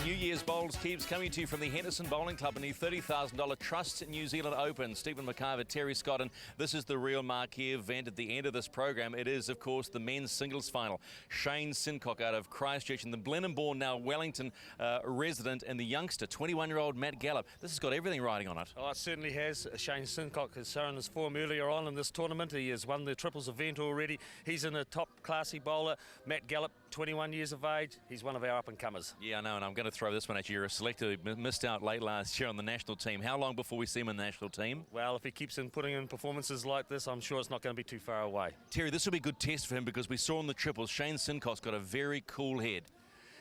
New Year's Bowls keeps coming to you from the Henderson Bowling Club in the $30,000 Trust New Zealand Open. Stephen McIver, Terry Scott, and this is the real marquee event at the end of this program. It is, of course, the men's singles final. Shane Sincock out of Christchurch and the Blenheim-born, now Wellington resident, and the youngster, 21-year-old Matt Gallop. This has got everything riding on it. Oh, it certainly has. Shane Sincock has shown his form earlier on in this tournament. He has won the triples event already. He's in a top classy bowler. Matt Gallop, 21 years of age. He's one of our up-and-comers. Yeah, I know, and I'm going to throw this one at you. You're a selector who missed out late last year on the national team. How long before we see him in the national team? Well, if he keeps putting in performances like this, I'm sure it's not going to be too far away. Terry, this will be a good test for him because we saw in the triples, Shane Sincock's got a very cool head.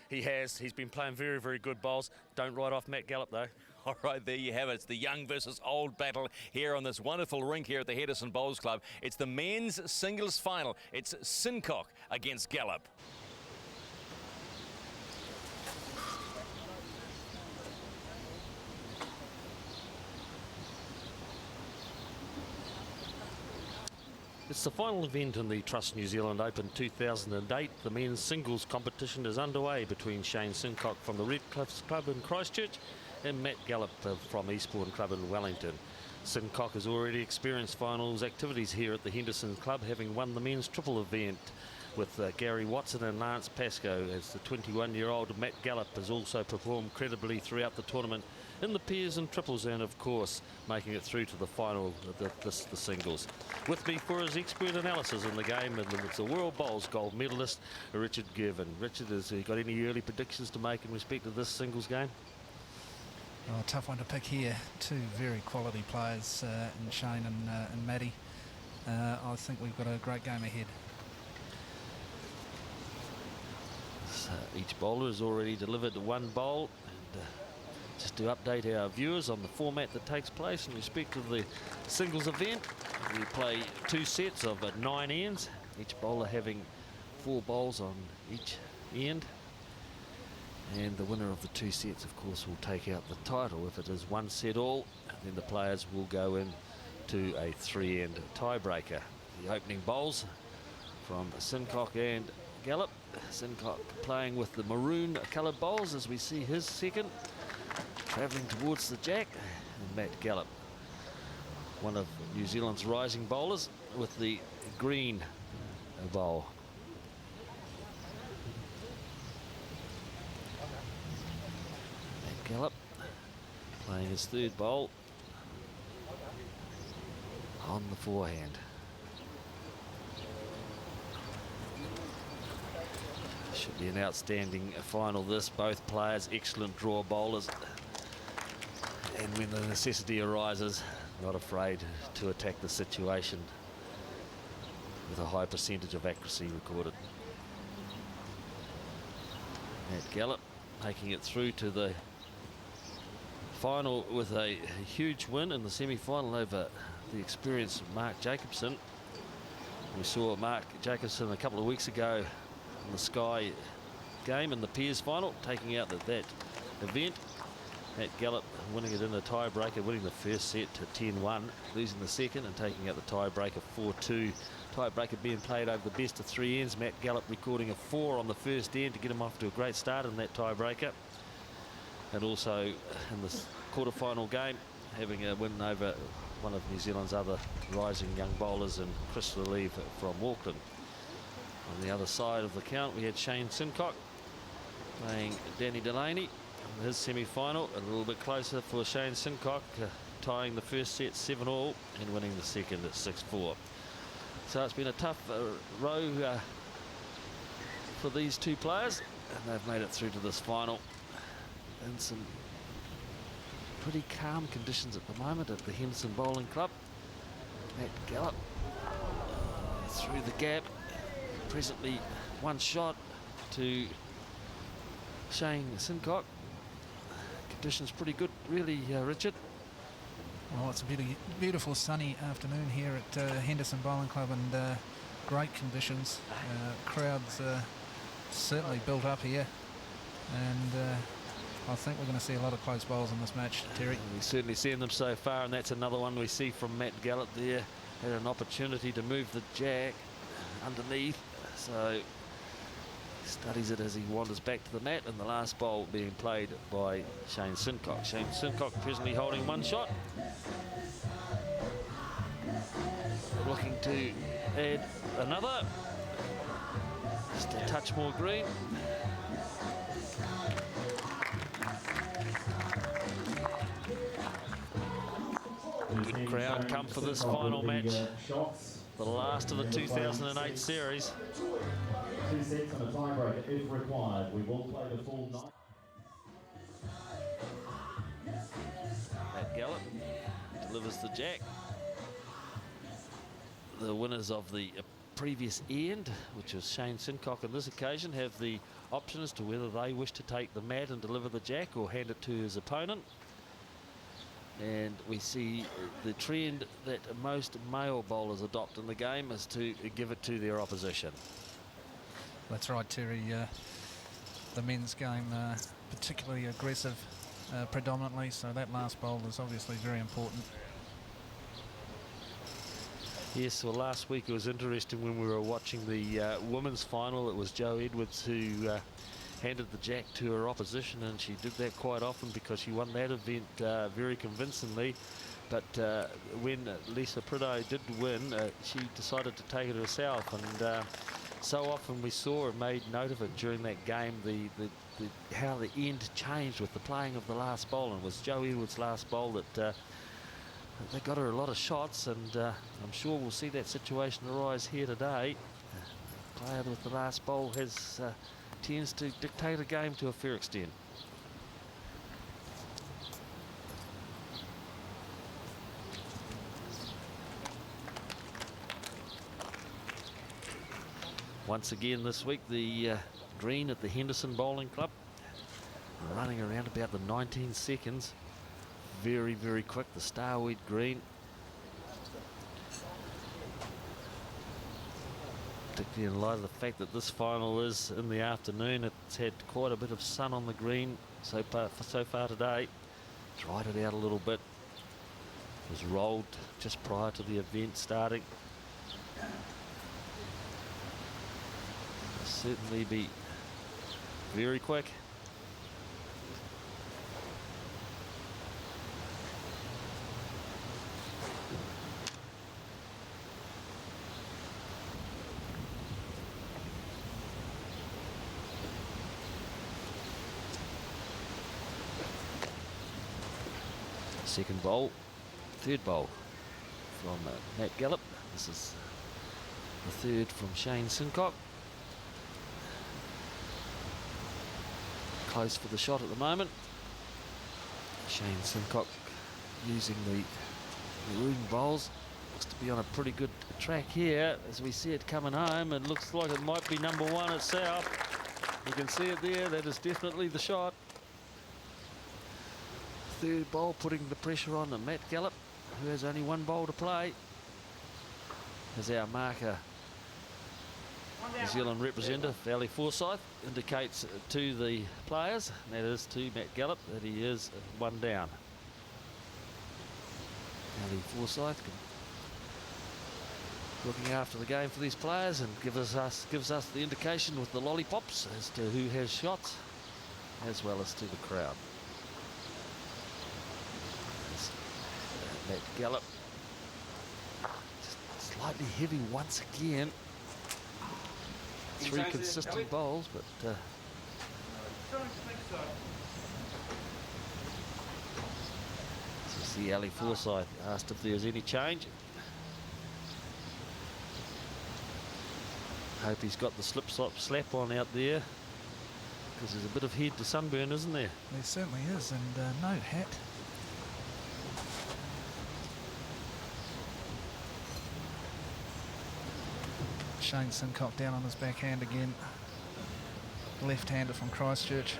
He has. He's been playing very, very good bowls. Don't write off Matt Gallop, though. All right, there you have it. It's the young versus old battle here on this wonderful rink here at the Henderson Bowls Club. It's the men's singles final. It's Sincock against Gallop. It's the final event in the Trust New Zealand Open 2008. The men's singles competition is underway between Shane Sincock from the Red Cliffs Club in Christchurch and Matt Gallop from Eastbourne Club in Wellington. Sincock has already experienced finals activities here at the Henderson Club, having won the men's triple event with Gary Watson and Lance Pascoe. As the 21-year-old Matt Gallop has also performed credibly throughout the tournament in the pairs and triples, and of course making it through to the final of the singles. With me for his expert analysis in the game, and it's the World Bowls gold medalist Richard Girvan. Richard, has he got any early predictions to make in respect to this singles game? Oh, tough one to pick here. Two very quality players in Shane and Matty. I think we've got a great game ahead. So each bowler has already delivered one bowl, and just to update our viewers on the format that takes place in respect to the singles event, we play two sets of 9 ends, each bowler having 4 bowls on each end, and the winner of the 2 sets, of course, will take out the title. If it is 1 set all, then the players will go in to a 3-end tiebreaker. The opening bowls from Sincock and Gallop. Sincock playing with the maroon coloured bowls as we see his second, travelling towards the jack, and Matt Gallop, one of New Zealand's rising bowlers, with the green bowl. Matt Gallop playing his third bowl on the forehand. Should be an outstanding final this. Both players excellent draw bowlers, and when the necessity arises, not afraid to attack the situation with a high percentage of accuracy recorded. Matt Gallop making it through to the final with a huge win in the semi-final over the experienced Mark Jacobson. We saw Mark Jacobson a couple of weeks ago in the Sky game in the pairs final, taking out that event. Matt Gallop winning it in a tiebreaker, winning the first set to 10-1, losing the second and taking out the tiebreaker 4-2. Tiebreaker being played over the best of 3 ends. Matt Gallop recording a 4 on the first end to get him off to a great start in that tiebreaker. And also in the quarter-final game, having a win over one of New Zealand's other rising young bowlers in Chris Relief from Auckland. On the other side of the count, we had Shane Sincock playing Danny Delaney in his semi-final. A little bit closer for Shane Sincock, tying the first set 7-all and winning the second at 6-4. So it's been a tough row for these two players, and they've made it through to this final in some pretty calm conditions at the moment at the Henderson Bowling Club. Matt Gallop through the gap. Presently 1 shot to Shane Sincock. Conditions pretty good, really, Richard. Well, it's a beautiful sunny afternoon here at Henderson Bowling Club, and great conditions. Crowds certainly built up here, and I think we're going to see a lot of close bowls in this match, Terry. We've certainly seen them so far, and that's another one we see from Matt Gallop there. Had an opportunity to move the jack underneath, so Studies it as he wanders back to the mat, and the last bowl being played by Shane Sincock. Shane Sincock presently holding one shot. Looking to add another. Just a touch more green. Good crowd come for this final match. The last of the 2008 series. 2 sets and a tiebreaker if required. We will play the full night. Gallop delivers the jack. The winners of the previous end, which was Shane Sincock on this occasion, have the option as to whether they wish to take the mat and deliver the jack or hand it to his opponent. And we see the trend that most male bowlers adopt in the game is to give it to their opposition. That's right, Terry. The men's game particularly aggressive predominantly, so that last bowl is obviously very important. Yes, well, last week it was interesting when we were watching the women's final. It was Jo Edwards who handed the jack to her opposition, and she did that quite often because she won that event very convincingly. But when Lisa Prideaux did win, she decided to take it herself, and so often we saw and made note of it during that game, how the end changed with the playing of the last bowl. And it was Jo Edwards' last bowl that they got her a lot of shots, and I'm sure we'll see that situation arise here today. The player with the last bowl tends to dictate a game to a fair extent. Once again this week, the green at the Henderson Bowling Club running around about the 19 seconds. Very, very quick, the starweed green. Particularly in light of the fact that this final is in the afternoon. It's had quite a bit of sun on the green so far today. Dried it out a little bit. It was rolled just prior to the event starting. It'll certainly be very quick. Second bowl, third bowl from Matt Gallop. This is the third from Shane Sincock. Close for the shot at the moment. Shane Sincock using the maroon bowls. Looks to be on a pretty good track here as we see it coming home. It looks like it might be number one itself. You can see it there. That is definitely the shot. Third bowl putting the pressure on Matt Gallop, who has only one bowl to play. As our marker, New Zealand representative Ali Forsyth, indicates to the players, and that is to Matt Gallop, that he is one down. Ali Forsyth looking after the game for these players and gives us the indication with the lollipops as to who has shots, as well as to the crowd. Matt Gallop, just slightly heavy once again. Three consistent bowls, but so see Ali Forsyth asked if there's any change. Hope he's got the slap on out there, because there's a bit of head to sunburn, isn't there? There certainly is, and no hat. Shane Sincock down on his backhand again. Left-hander from Christchurch.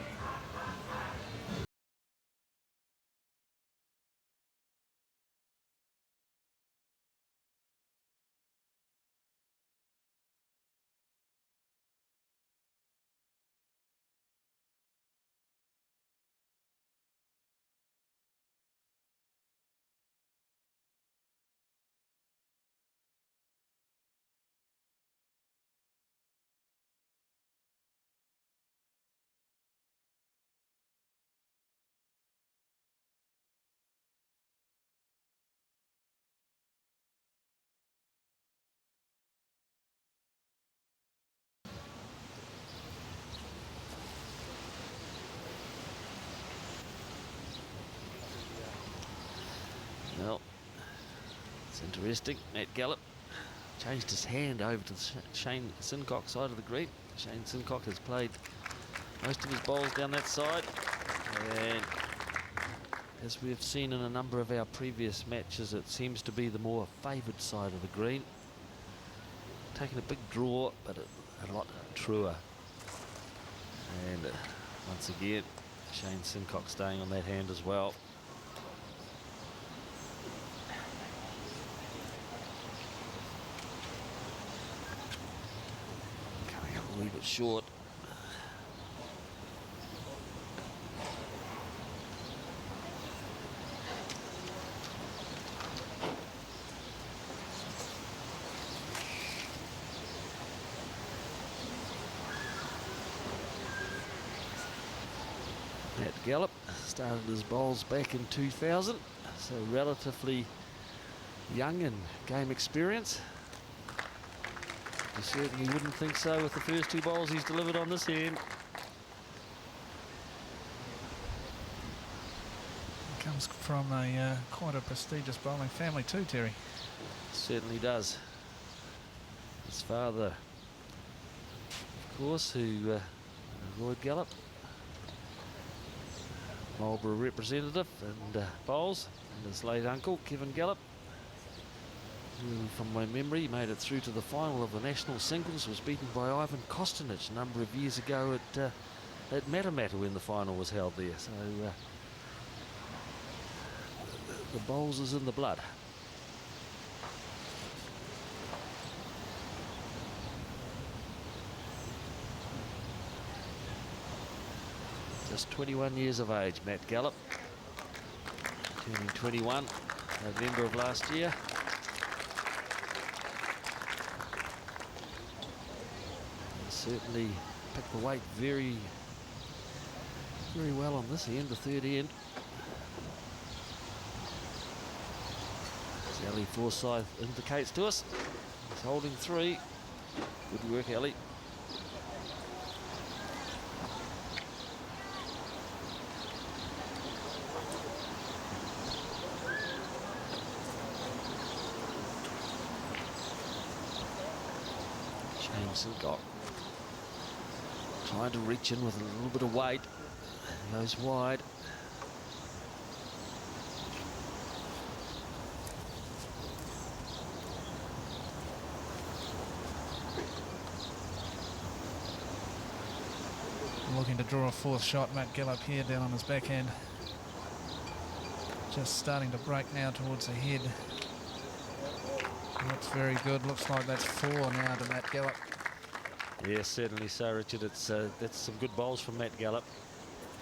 Interesting. Matt Gallop changed his hand over to the Shane Sincock side of the green. Shane Sincock has played most of his bowls down that side. And as we have seen in a number of our previous matches, it seems to be the more favoured side of the green. Taking a big draw, but a lot truer. And once again, Shane Sincock staying on that hand as well. Coming up a little bit short. Gallop started his bowls back in 2000, so relatively young in game experience. You certainly wouldn't think so with the first two bowls he's delivered on this end. Comes from a quite a prestigious bowling family too, Terry. Certainly does. His father, of course, Lloyd Gallop, Marlborough representative and bowls, and his late uncle Kevin Gallop, who from my memory made it through to the final of the national singles, was beaten by Ivan Kostinich a number of years ago at Matamata when the final was held there. So the bowls is in the blood. Just 21 years of age, Matt Gallop, turning 21 November of last year. He certainly picked the weight very well on this end, the third end. As Ellie Forsyth indicates to us, he's holding three. Good work, Ellie. Sincock trying to reach in with a little bit of weight. Goes wide. Looking to draw a fourth shot, Matt Gallop here down on his backhand. Just starting to break now towards the head. Looks very good. Looks like that's 4 now to Matt Gallop. Yes, certainly so, Richard. That's some good bowls from Matt Gallop.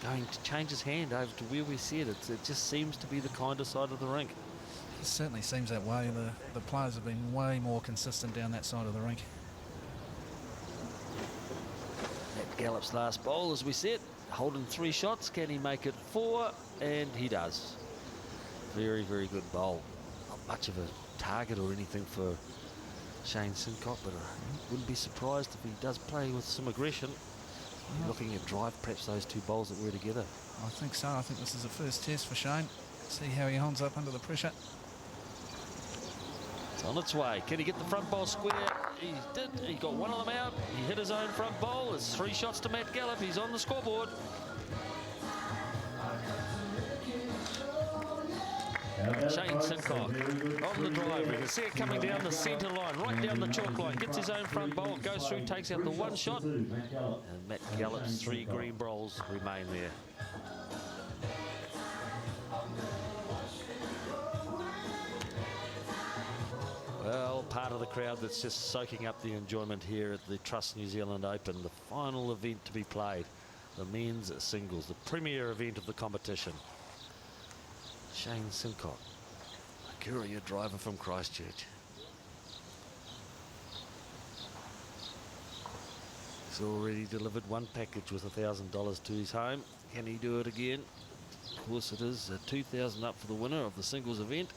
Going to change his hand over to where we said it. It just seems to be the kinder side of the rink. It certainly seems that way. The players have been way more consistent down that side of the rink. Matt Gallop's last bowl, as we said, holding 3 shots. Can he make it 4? And he does. Very, very good bowl. Not much of a target or anything for Shane Sincock, but I wouldn't be surprised if he does play with some aggression. Looking at drive, perhaps those two bowls that were together. I think so. I think this is the first test for Shane. See how he holds up under the pressure. It's on its way. Can he get the front bowl square? He did. He got one of them out. He hit his own front bowl. It's 3 shots to Matt Gallop. He's on the scoreboard. Shane Sincock on the drive. We can see it coming down the centre line, right down the chalk line. Gets his own front bowl, goes through, takes out the 1 shot. And Matt Gallop's 3 green bowls remain there. Well, part of the crowd that's just soaking up the enjoyment here at the Trust New Zealand Open, the final event to be played, the men's singles, the premier event of the competition. Shane Sincock, a courier driver from Christchurch. He's already delivered 1 package with $1,000 to his home. Can he do it again? Of course it is. 2,000 up for the winner of the singles event.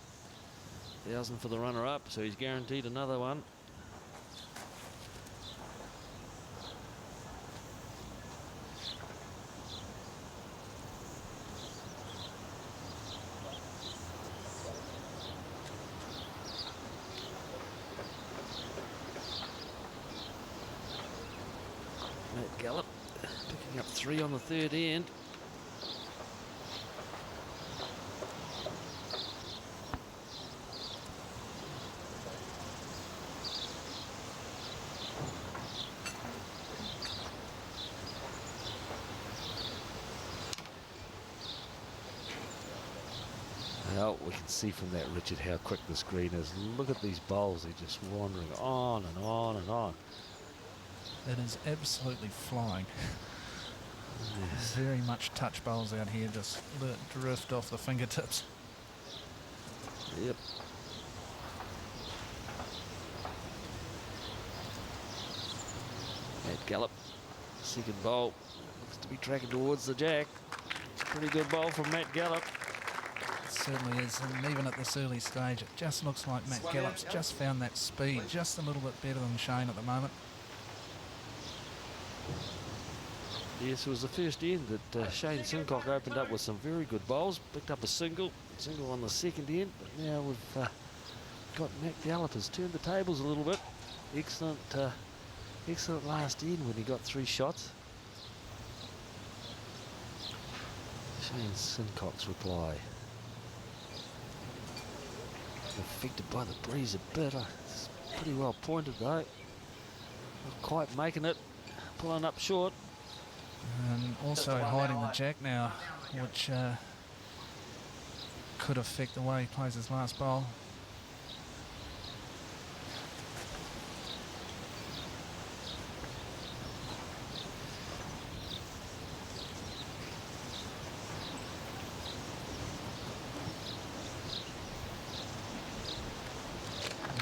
1,000 for the runner-up, so he's guaranteed another one. 3 on the third end. Well, we can see from that, Richard, how quick this green is. Look at these bowls. They're just wandering on and on and on. It is absolutely flying. Yes. Very much touch bowls out here, just let drift off the fingertips. Yep. Matt Gallop, second bowl. Looks to be tracking towards the jack. Pretty good bowl from Matt Gallop. It certainly is, and even at this early stage, it just looks like Matt Gallop's just found that speed just a little bit better than Shane at the moment. Yes, it was the first end that Shane Sincock opened up with some very good bowls. Picked up a single on the second end, but now we've got Matt Gallop has turned the tables a little bit. Excellent, excellent last end when he got 3 shots. Shane Sincock's reply. Affected by the breeze a bit. It's pretty well pointed though. Not quite making it. Pulling up short. And also hiding the jack now, which could affect the way he plays his last bowl.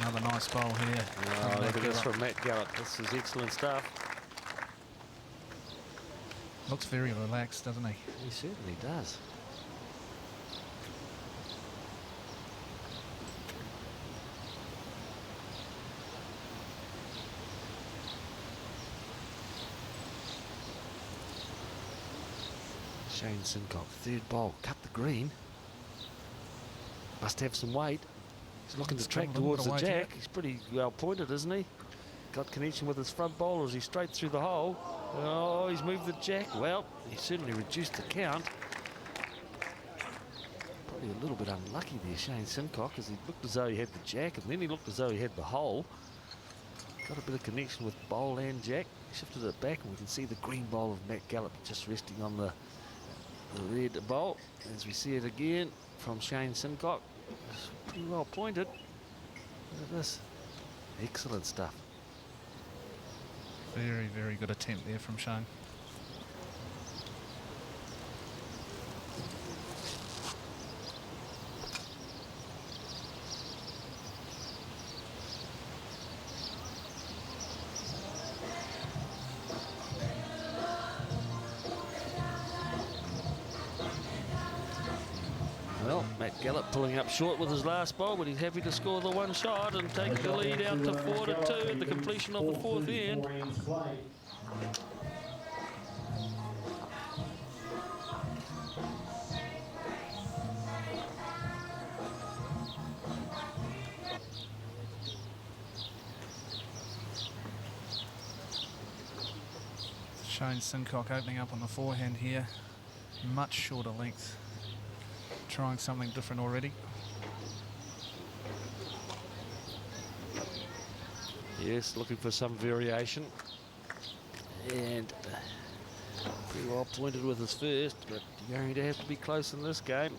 Another nice bowl here. Oh, look at this from Matt Gallop. This is excellent stuff. Looks very relaxed, doesn't he? He certainly does. Shane Sincock, third bowl, cut the green. Must have some weight. He's looking to track towards the jack. He's pretty well pointed, isn't he? Got connection with his front bowl, or is he straight through the hole? Oh, he's moved the jack. Well, he certainly reduced the count. Probably a little bit unlucky there, Shane Sincock, because he looked as though he had the jack, and then he looked as though he had the hole. Got a bit of connection with bowl and jack. Shifted it back, and we can see the green bowl of Matt Gallop just resting on the red bowl. As we see it again from Shane Sincock. It's pretty well pointed. Look at this. Excellent stuff. Very, very good attempt there from Shane. Well, Matt Gallop pulling up short with his last bowl, but he's happy to score the 1 shot and take the lead out to 4-2 at the completion of the 4th end. Shane Sincock opening up on the forehand here. Much shorter length. Trying something different already. Yes, looking for some variation. And pretty well pointed with his first, but you're going to have to be close in this game,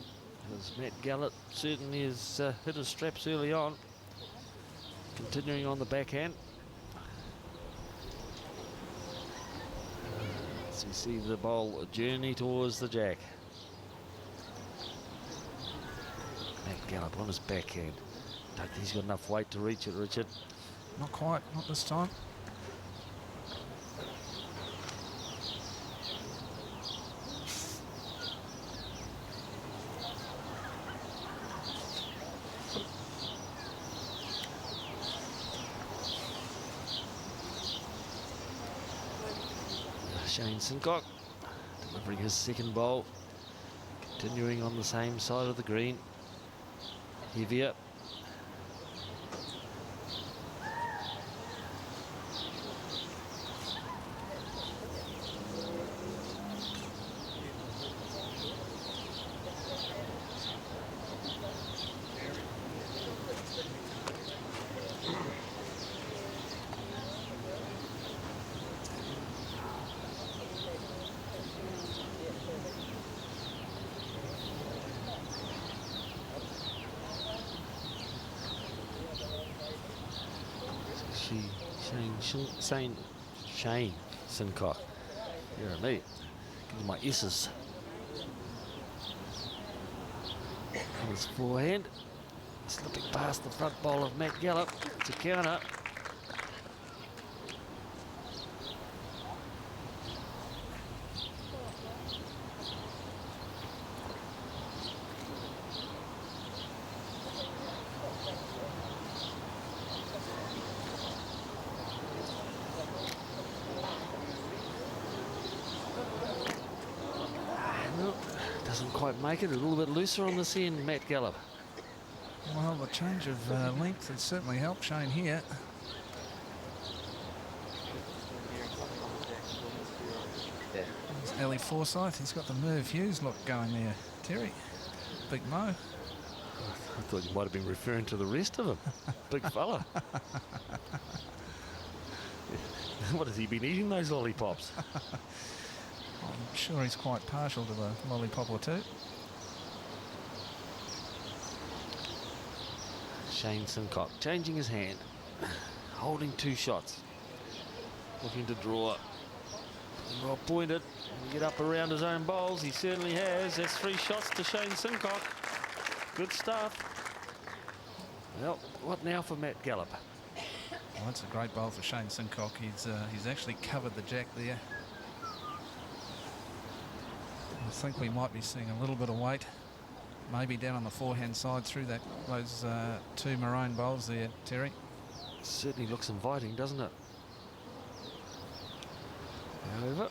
because Matt Gallop certainly has hit his straps early on. Continuing on the backhand. As we see the bowl journey towards the jack. Matt Gallop on his backhand. Don't think he's got enough weight to reach it, Richard. Not quite, not this time. Shane Sincock delivering his second bowl. Continuing on the same side of the green. Heavier. Shane Sincock. You're me. Give me my S's. And his forehand. Slipping past the front bowl of Matt Gallop. It's a counter. Doesn't quite make it. A little bit looser on this end, Matt Gallop. Well, the change of length has certainly helped Shane here. There's Ellie Forsyth. He's got the Merv Hughes look going there. Terry, Big Mo. I thought you might have been referring to the rest of him. Big fella. What has he been eating, those lollipops? I'm sure he's quite partial to the lollipop or two. Shane Sincock changing his hand, holding 2 shots, looking to draw. Well pointed, get up around his own bowls. He certainly has. That's 3 shots to Shane Sincock. Good stuff. Well, what now for Matt Gallop? Well, that's a great bowl for Shane Sincock. He's actually covered the jack there. I think we might be seeing a little bit of weight, maybe down on the forehand side through those 2 maroon bowls there, Terry. Certainly looks inviting, doesn't it? However,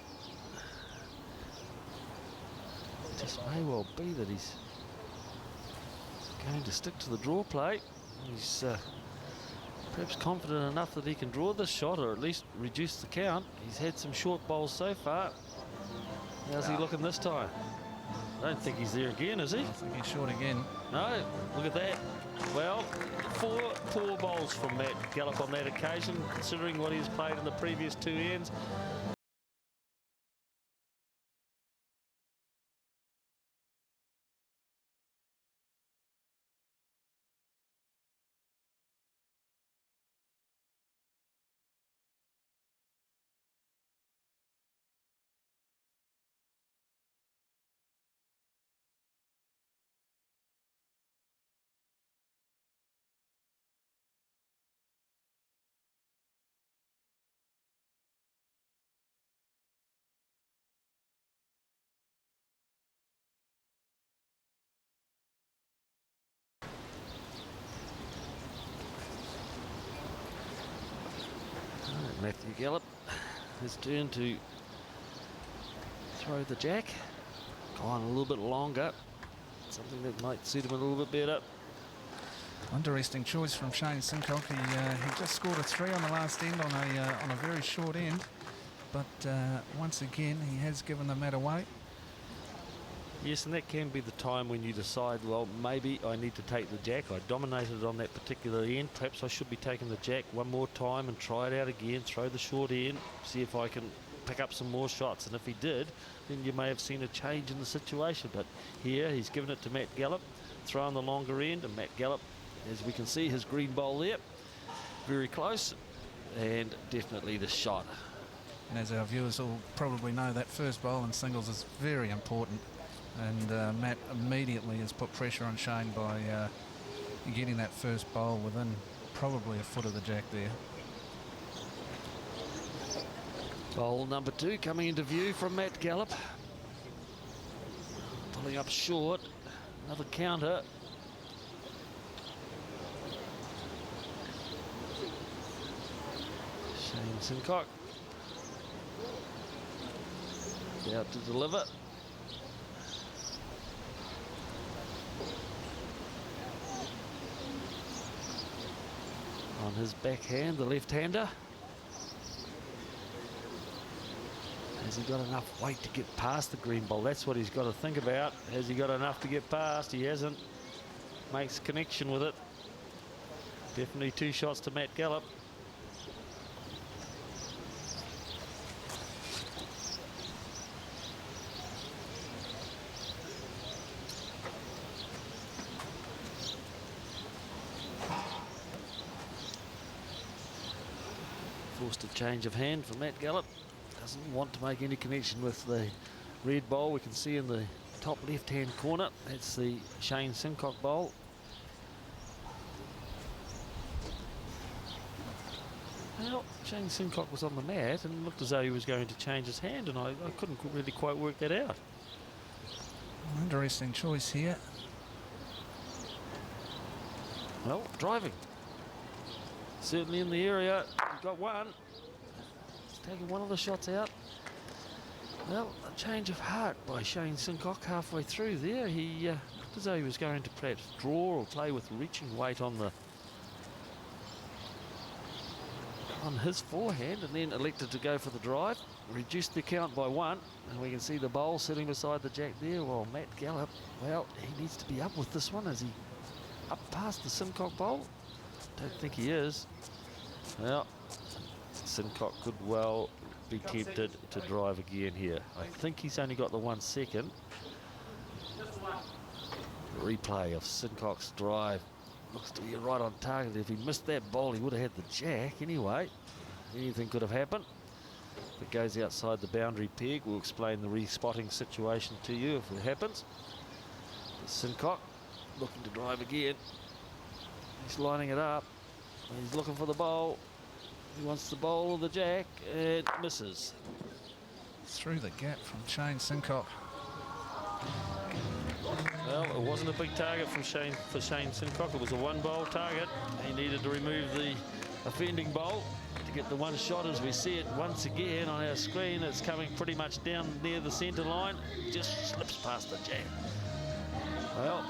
it just may well be that he's going to stick to the draw play. He's perhaps confident enough that he can draw this shot, or at least reduce the count. He's had some short bowls so far. How's he looking this time? I don't think he's there again, is he? I think he's short again. No, look at that. Well, 4 poor bowls from Matt Gallop on that occasion, considering what he's played in the previous 2 ends. Matthew Gallop, his turn to throw the jack. Gone a little bit longer. Something that might suit him a little bit better. Interesting choice from Shane Sincock. He just scored a 3 on the last end on a very short end, but once again he has given the mat away. Yes, and that can be the time when you decide, well, maybe I need to take the jack. I dominated on that particular end. Perhaps I should be taking the jack one more time and try it out again, throw the short end, see if I can pick up some more shots. And if he did, then you may have seen a change in the situation. But here he's given it to Matt Gallop, throwing the longer end, and Matt Gallop, as we can see, his green bowl there, very close, and definitely the shot. And as our viewers will probably know, that first bowl in singles is very important. And Matt immediately has put pressure on Shane by getting that first bowl within probably a foot of the jack there. Bowl number 2 coming into view from Matt Gallop. Pulling up short. Another counter. Shane Sincock. About to deliver. On his backhand, the left-hander. Has he got enough weight to get past the green ball? That's what he's got to think about. Has he got enough to get past? He hasn't. Makes connection with it. Definitely 2 shots to Matt Gallop. Forced a change of hand for Matt Gallop. Doesn't want to make any connection with the red bowl. We can see in the top left-hand corner, that's the Shane Sincock bowl. Well, Shane Sincock was on the mat and looked as though he was going to change his hand, and I couldn't really quite work that out. Interesting choice here. Well, driving. Certainly in the area. He's got one. He's taking one of the shots out. Well, a change of heart by Shane Sincock halfway through there. He looked as though he was going to perhaps draw or play with reaching weight on his forehand, and then elected to go for the drive. Reduced the count by one, and we can see the bowl sitting beside the jack there. While Matt Gallop, well, he needs to be up with this one. Is he up past the Sincock bowl? Don't think he is. Well, Sincock could well be tempted to drive again here. I think he's only got the 1 second. Replay of Sincock's drive. Looks to be right on target. If he missed that bowl, he would have had the jack anyway. Anything could have happened. If it goes outside the boundary peg, we'll explain the respotting situation to you if it happens. But Sincock looking to drive again. He's lining it up. He's looking for the bowl. He wants the bowl or the jack, and misses. Through the gap from Shane Sincock. Well, it wasn't a big target for Shane Sincock. It was a 1-bowl target. He needed to remove the offending bowl to get the one shot. As we see it once again on our screen, it's coming pretty much down near the centre line. Just slips past the jack. Well,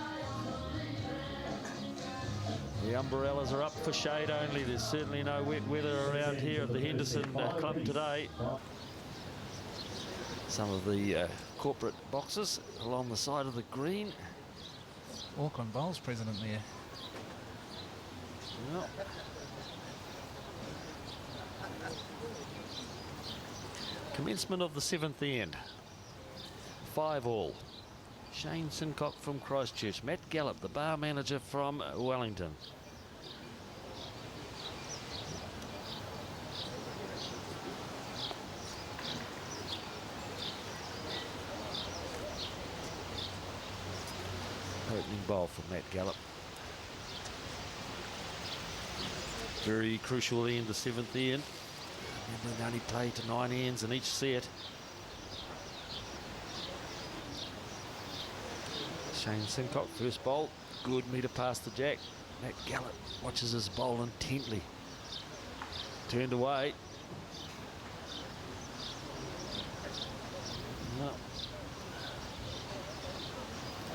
the umbrellas are up for shade only. There's certainly no wet weather around here at the Henderson Club today. Some of the corporate boxes along the side of the green. Auckland Bowls president there. Well, commencement of the 7th end. 5-all. Shane Sincock from Christchurch. Matt Gallop, the bar manager from Wellington. Opening bowl from Matt Gallop. Very crucial end, the 7th end. Remember, they only play to 9 ends in each set. Shane Sincock, first bowl. Good meter past the jack. Matt Gallop watches his bowl intently. Turned away. No.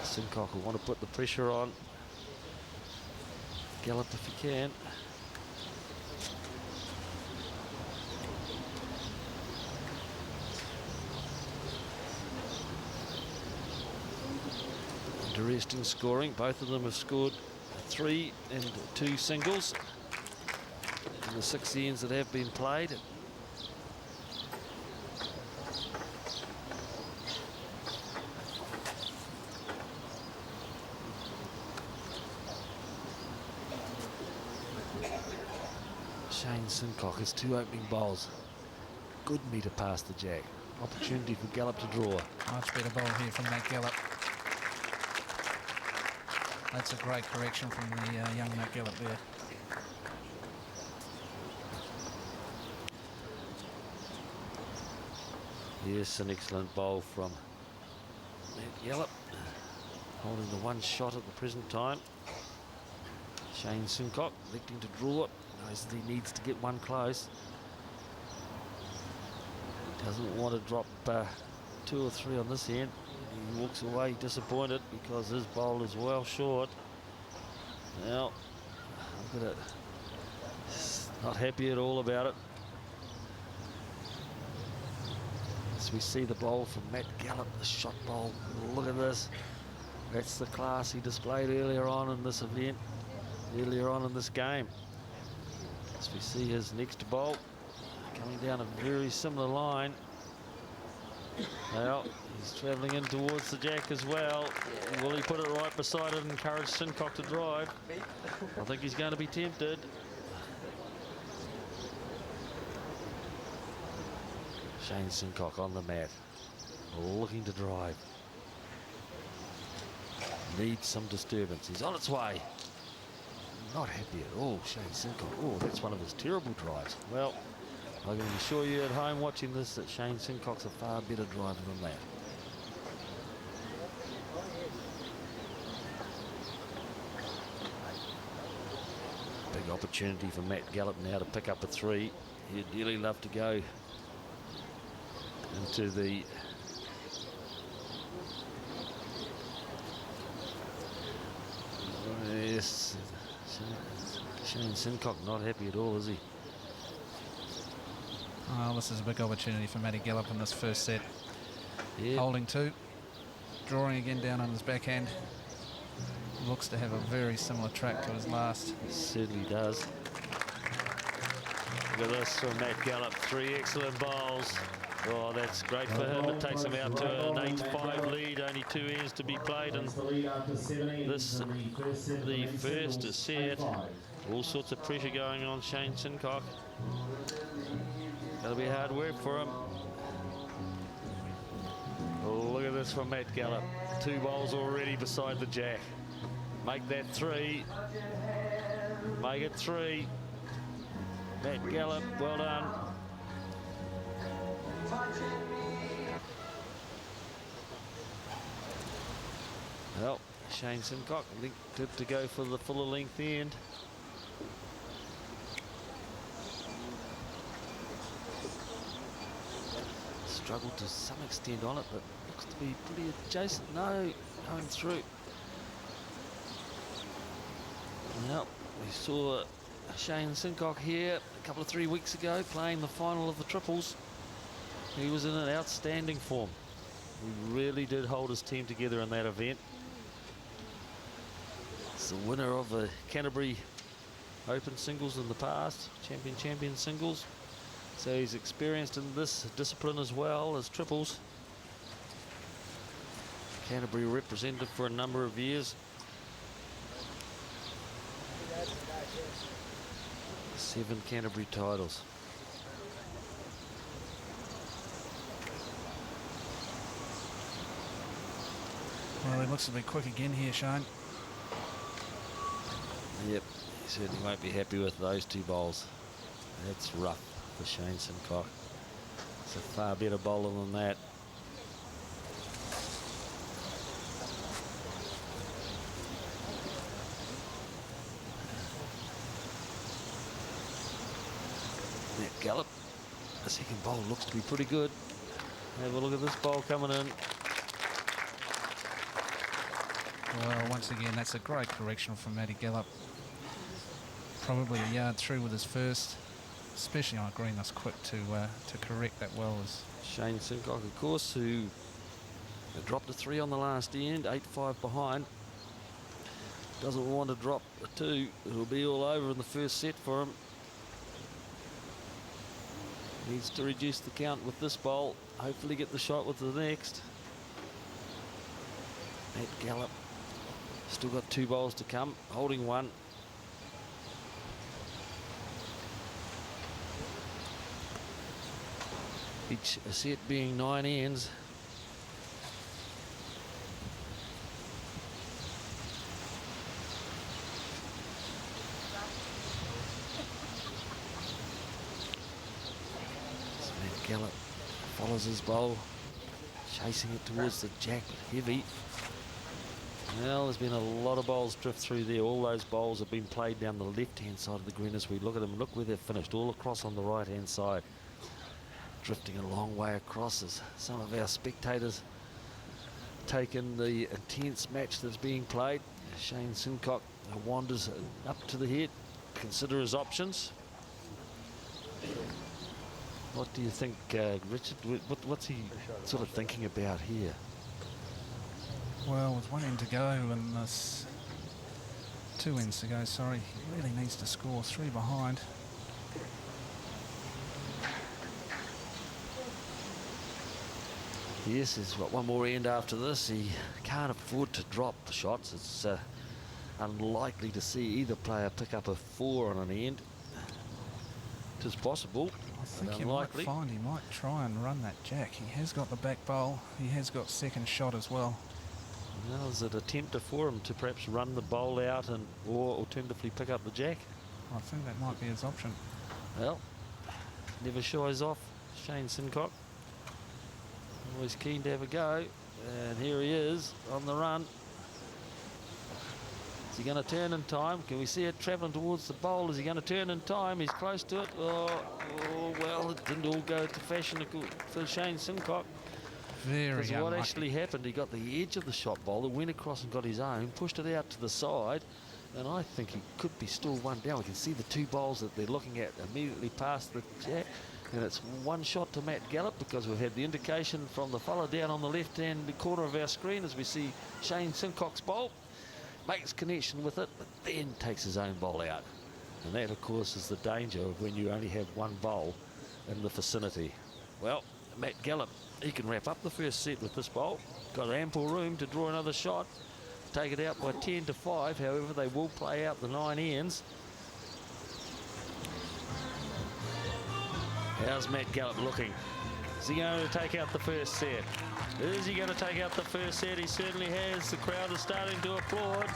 Sincock will want to put the pressure on Gallop if he can. Interesting scoring. Both of them have scored 3 and 2 singles in the 6 ends that have been played. Shane Sincock has 2 opening bowls. Good meter past the jack. Opportunity for Gallop to draw. Much better bowl here from Matt Gallop. That's a great correction from the young Matt Gallop there. Yes, an excellent bowl from Matt Gallop. Holding the 1 shot at the present time. Shane Sincock electing to draw it. Knows that he needs to get 1 close. Doesn't want to drop 2 or 3 on this end. He walks away disappointed because his bowl is well short. Now, look at it. Not happy at all about it. As we see the bowl from Matt Gallop, the shot bowl. Look at this. That's the class he displayed earlier on in this event, earlier on in this game. As we see his next bowl coming down a very similar line. Well, he's travelling in towards the jack as well. Will he put it right beside it and encourage Sincock to drive? I think he's going to be tempted. Shane Sincock on the mat, looking to drive. Needs some disturbance. He's on its way. Not happy at all, Shane Sincock. Oh, that's one of his terrible drives. Well, I can assure you at home watching this that Shane Sincock's a far better driver than that. Big opportunity for Matt Gallop now to pick up a 3. He'd dearly love to go into the yes, Shane Sincock not happy at all, is he? Oh, this is a big opportunity for Matty Gallop in this first set. Yeah. Holding 2, drawing again down on his backhand. Looks to have a very similar track to his last. Certainly does. Look at this from Matt Gallop. 3 excellent bowls. Oh, that's great for him. It takes him out to an 8-5 lead. Only 2 ends to be played. And this, the first set. All sorts of pressure going on Shane Sincock. That'll be hard work for him. Oh, look at this from Matt Gallop. 2 bowls already beside the jack. Make that 3. Make it 3. Matt Gallop, well done. Well, Shane Sincock good to go for the fuller length end. Struggled to some extent on it, but looks to be pretty adjacent. No, going through. Well, we saw Shane Sincock here a couple of 3 weeks ago playing the final of the triples. He was in an outstanding form. He really did hold his team together in that event. He's the winner of the Canterbury Open singles in the past, champion singles. So he's experienced in this discipline as well as triples. Canterbury representative for a number of years. 7 Canterbury titles. Well, he looks to be quick again here, Shane. Yep, he certainly won't be happy with those 2 bowls. That's rough for Shane Sincock. It's a far better bowler than that. Matt Gallop, the second bowl looks to be pretty good. Have a look at this bowl coming in. Well, once again, that's a great correction from Matty Gallop. Probably a yard through with his first, especially on a green that's quick to correct that well. As Shane Sincock, of course, who dropped a 3 on the last end, 8-5 behind. Doesn't want to drop a 2. It'll be all over in the first set for him. Needs to reduce the count with this bowl. Hopefully get the shot with the next. Matt Gallop. Still got 2 bowls to come. Holding 1. Each set being 9 ends. Gallop follows his bowl, chasing it towards the jack, heavy. Well, there's been a lot of bowls drift through there. All those bowls have been played down the left-hand side of the green as we look at them. Look where they've finished, all across on the right-hand side. Drifting a long way across as some of our spectators take in the intense match that's being played. Shane Sincock wanders up to the head, consider his options. What do you think, Richard? What's he sort of thinking about here? well, with 1 end to go and this 2 ends to go, sorry, he really needs to score 3 behind. Yes, he's got 1 more end after this. He can't afford to drop the shots. It's unlikely to see either player pick up a 4 on an end. It is possible. I think but you might unlikely. find he might try and run that jack. He has got the back bowl. He has got second shot as well. Now, is it a tempter for him to perhaps run the bowl out and or alternatively pick up the jack? I think that might be his option. Well, never shies off Shane Sincock. Always keen to have a go. And here he is on the run. Is he going to turn in time? Can we see it travelling towards the bowl? Is he going to turn in time? He's close to it. Oh, well, it didn't all go to fashion for Shane Sincock. Very Because what unlucky. actually happened, he got the edge of the shot bowler, went across and got his own, pushed it out to the side, and I think he could be still one down. We can see the two bowls that they're looking at immediately past the jack, and it's one shot to Matt Gallop, because we've had the indication from the fella down on the left-hand corner of our screen as we see Shane Sincock's bowl, makes connection with it, but then takes his own bowl out. And that, of course, is the danger of when you only have one bowl in the vicinity. Well, Matt Gallop, he can wrap up the first set with this bowl. Got ample room to draw another shot. Take it out by 10-5. However, they will play out the 9 ends. How's Matt Gallop looking? Is he going to take out the first set? Is he going to take out the first set? He certainly has. The crowd is starting to applaud.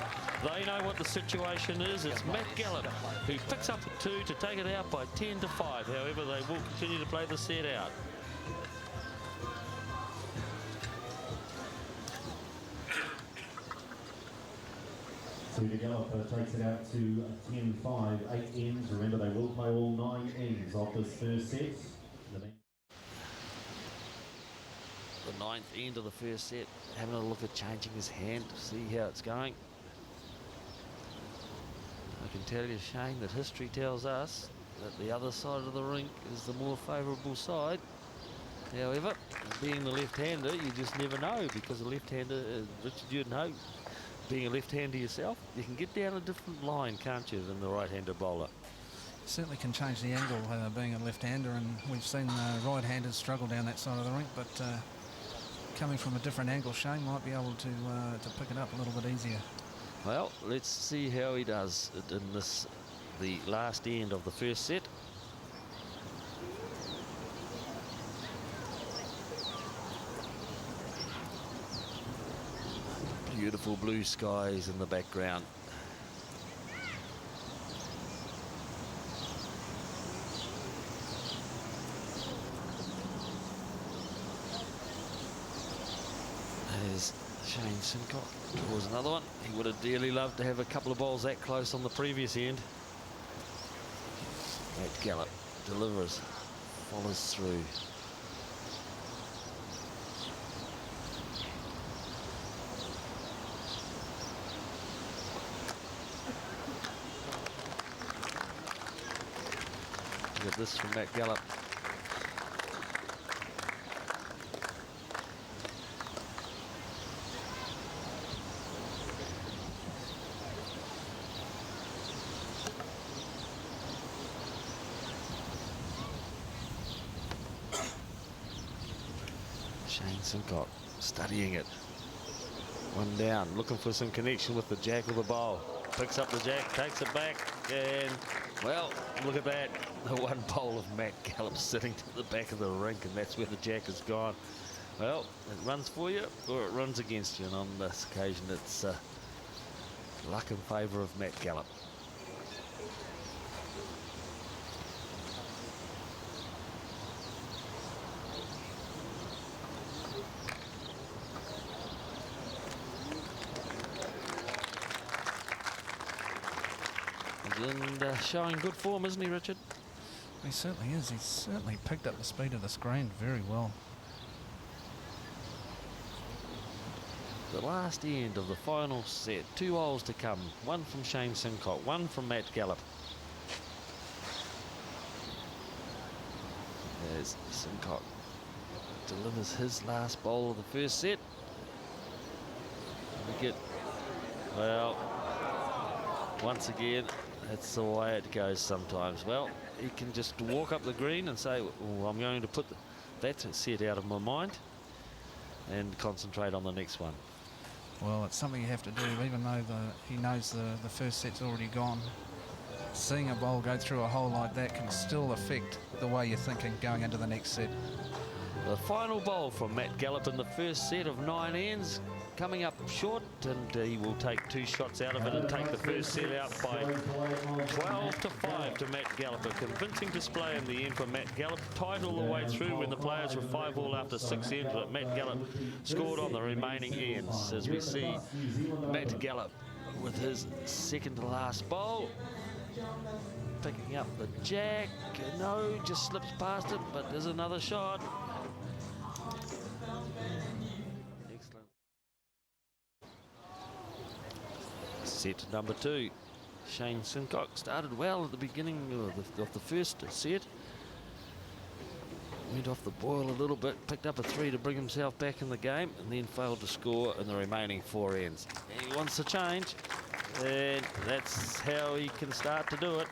They know what the situation is. It's Matt Gallop who picks up a 2 to take it out by 10-5. However, they will continue to play the set out. So the Gallop takes it out to 10-5, 8 ends. Remember, they will play all 9 ends of this first set. The 9th end of the first set, having a look at changing his hand to see how it's going. I can tell you, Shane, that history tells us that the other side of the rink is the more favourable side. However, being the left-hander, you just never know, because the left-hander, Richard, you'd know, being a left-hander yourself, you can get down a different line, can't you, than the right-hander bowler? Certainly can change the angle being a left-hander, and we've seen right-handers struggle down that side of the rink, but coming from a different angle, Shane might be able to pick it up a little bit easier. Well, let's see how he does in this, the last end of the first set. Beautiful blue skies in the background. There's Shane Sincock. Draws another one. He would have dearly loved to have a couple of balls that close on the previous end. Matt Gallop delivers, follows through. Look at this from Matt Gallop. Shane Sincock studying it. One down, looking for some connection with the jack or the bowl. Picks up the jack, takes it back, and, well, look at that. The one bowl of Matt Gallop sitting to the back of the rink, and that's where the jack has gone. Well, it runs for you, or it runs against you, and on this occasion, it's luck in favour of Matt Gallop. And showing good form, isn't he, Richard? He certainly is. He's certainly picked up the speed of the screen very well. The last end of the final set. 2 holes to come. One from Shane Sincock, one from Matt Gallop. There's Sincock. Delivers his last bowl of the first set. Wicket. Well, once again, that's the way it goes sometimes. Well, he can just walk up the green and say, oh, I'm going to put that set out of my mind and concentrate on the next one. Well, it's something you have to do, even though he knows the first set's already gone. seeing a bowl go through a hole like that can still affect the way you're thinking going into the next set. The final bowl from Matt Gallop in the first set of 9 ends, coming up short, and he will take 2 shots out of it and take the first set out by 12-5 to Matt Gallop. A convincing display in the end for Matt Gallop, tied all the way through when the players were 5-all after 6 ends, but Matt Gallop scored on the remaining ends. As we see Matt Gallop with his second to last bowl, picking up the jack. No, just slips past it, but there's another shot. Excellent. Set number 2. Shane Sincock started well at the beginning of the first set. Went off the boil a little bit, picked up a 3 to bring himself back in the game, and then failed to score in the remaining 4 ends. And he wants to change, and that's how he can start to do it.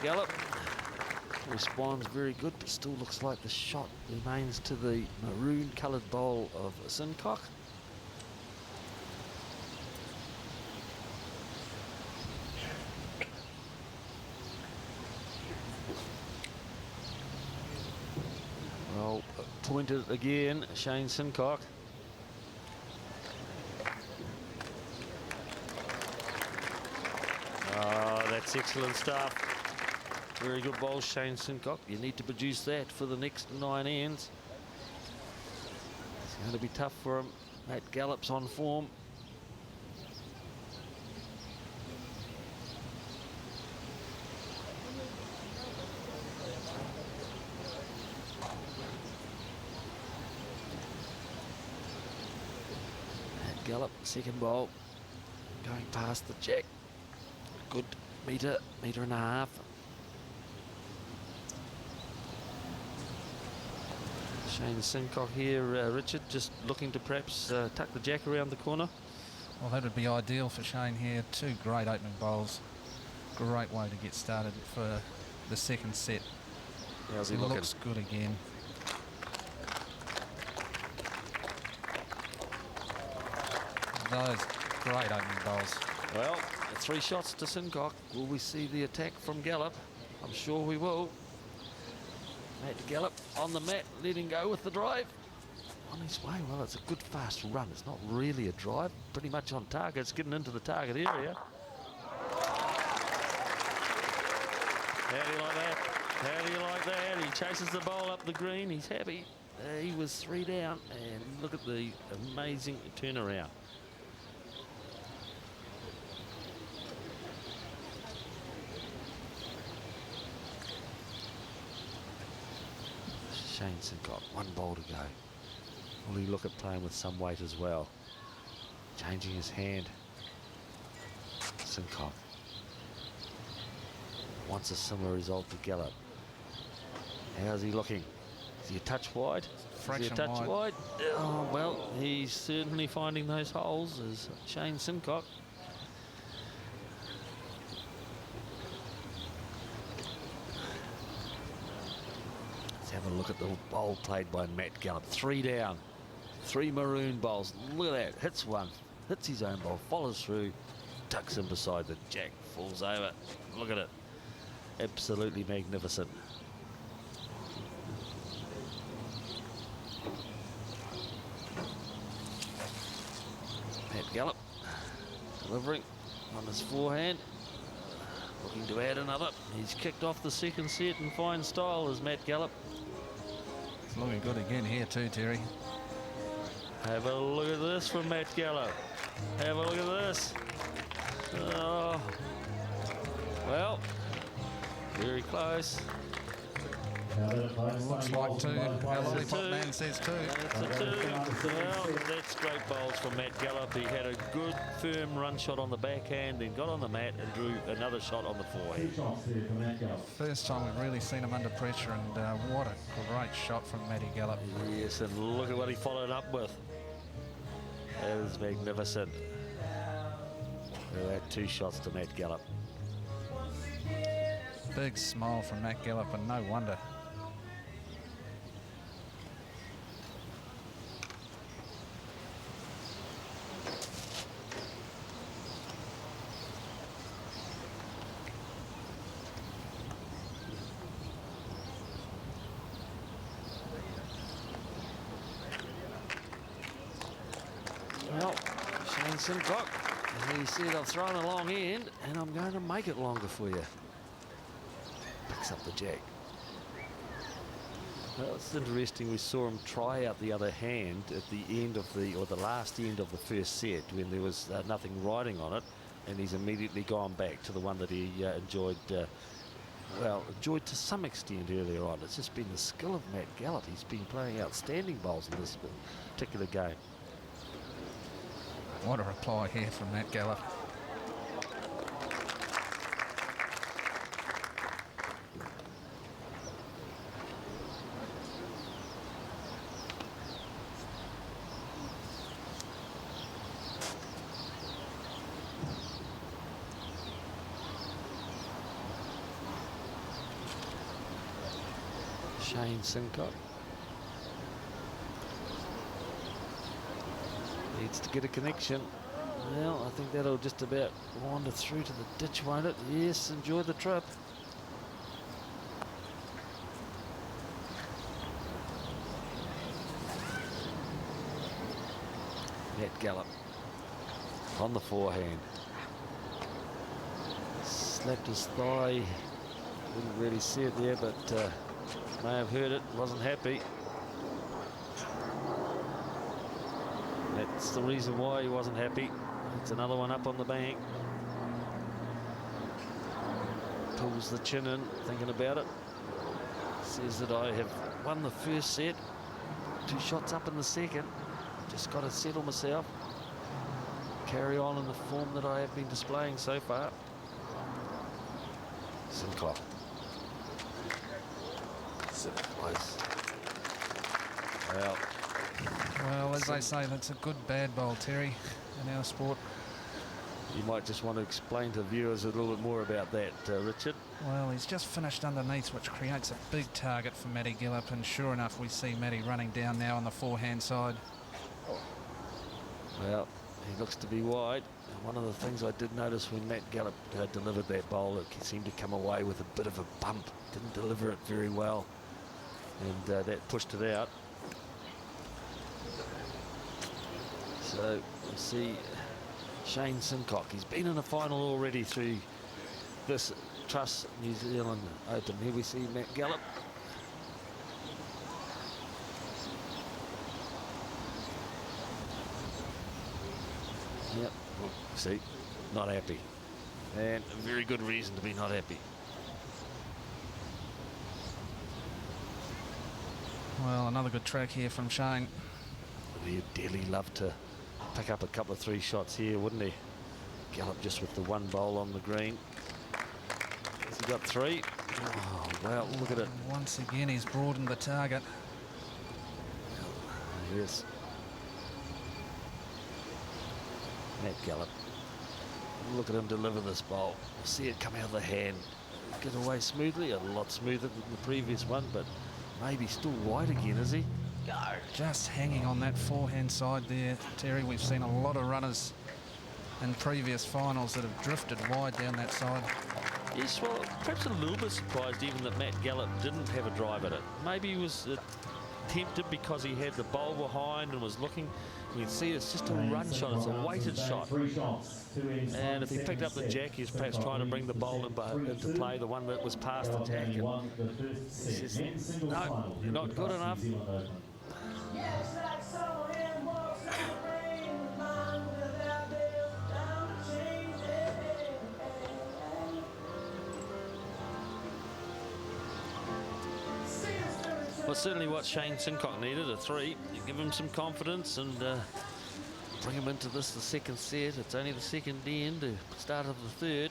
Gallop responds very good, but still looks like the shot remains to the maroon coloured bowl of Sincock. Well, pointed again, Shane Sincock. Oh, that's excellent stuff. Very good bowl, Shane Sincock. You need to produce that for the next 9 ends. It's going to be tough for him. Matt Gallop's on form. Matt Gallop, second bowl, going past the jack. Good metre and a half. Shane Sincock here, Richard, just looking to perhaps tuck the jack around the corner. Well, that would be ideal for Shane here. 2 great opening bowls. Great way to get started for the second set. How's he looking? Looks good again. Those great opening bowls. Well, 3 shots to Sincock. Will we see the attack from Gallop? I'm sure we will. Matt Gallop on the mat, letting go with the drive. On his way, well, it's a good fast run. It's not really a drive, pretty much on target. It's getting into the target area. How do you like that? How do you like that? He chases the ball up the green. He's happy. He was 3 down, and look at the amazing turnaround. Shane Sincock, 1 bowl to go. Will he look at playing with some weight as well? Changing his hand. Sincock wants a similar result to Gallop. How's he looking? Is he a touch wide? Fraction Is he a touch wide. wide? Oh, well, he's certainly finding those holes as Shane Sincock. Have a look at the bowl played by Matt Gallop. 3 down, 3 maroon bowls. Look at that. Hits one, hits his own bowl, follows through, tucks him beside the jack, falls over. Look at it. Absolutely magnificent. Matt Gallop delivering on his forehand. Looking to add another. He's kicked off the second set in fine style as Matt Gallop. It's looking good again here too, Terry. Have a look at this from Matt Gallop. Have a look at this. Oh. Well, very close. Looks like two. Our lollipop man says two. It's a two. Well, that's great bowls from Matt Gallop. He had a good, firm run shot on the backhand, then got on the mat and drew another shot on the forehand. First time we've really seen him under pressure, and what a great shot from Matty Gallop. Yes, and look at what he followed up with. That is magnificent. That 2 shots to Matt Gallop. Big smile from Matt Gallop, and no wonder. Well, Shane Sincock, he said, I've thrown a long end and I'm going to make it longer for you. Picks up the jack. Well, it's interesting, we saw him try out the other hand at the end of the last end of the first set when there was nothing riding on it, and he's immediately gone back to the one that he enjoyed to some extent earlier on. It's just been the skill of Matt Gallop. He's been playing outstanding bowls in this particular game. What a reply here from Matt Gallop. Shane Sincock needs to get a connection. Well, I think that'll just about wander through to the ditch, won't it? Yes, enjoy the trip. Matt Gallop on the forehand. Slapped his thigh. Didn't really see it there, but may have heard it. Wasn't happy. That's the reason why he wasn't happy. It's another one up on the bank. Pulls the chin in, thinking about it. Says that I have won the first set. 2 shots up in the second. Just got to settle myself. Carry on in the form that I have been displaying so far. Sincock. Close. Well, as they say, that's a good bad bowl, Terry, in our sport. You might just want to explain to viewers a little bit more about that, Richard. Well, he's just finished underneath, which creates a big target for Matty Gallop, and sure enough, we see Matty running down now on the forehand side. Well, he looks to be wide. And one of the things I did notice when Matt Gallop delivered that bowl, he seemed to come away with a bit of a bump. Didn't deliver it very well, and that pushed it out. So we'll see Shane Sincock. He's been in a final already through this Trust New Zealand Open. Here we see Matt Gallop. Yep, see, not happy. And a very good reason to be not happy. Well, another good track here from Shane. He'd dearly love to pick up a couple of 3 shots here, wouldn't he? Gallop just with the 1 bowl on the green. Has he got 3? Oh, wow, look at it. Once again, he's broadened the target. Yes. Matt Gallop. Look at him deliver this bowl. See it come out of the hand. Get away smoothly, a lot smoother than the previous one, but maybe still wide again, is he? Just hanging on that forehand side there, Terry. We've seen a lot of runners in previous finals that have drifted wide down that side. Yes, well, perhaps a little bit surprised even that Matt Gallop didn't have a drive at it. Maybe he was tempted because he had the bowl behind and was looking. You can see it's just a run shot, it's a weighted shot. And if he picked up the jack, he was perhaps trying to bring the bowl into play, the one that was past the jack. And he says, no, you're not good enough. But certainly what Shane Sincock needed, a 3. You give him some confidence and bring him into this, the second set. It's only the second end, the start of the third.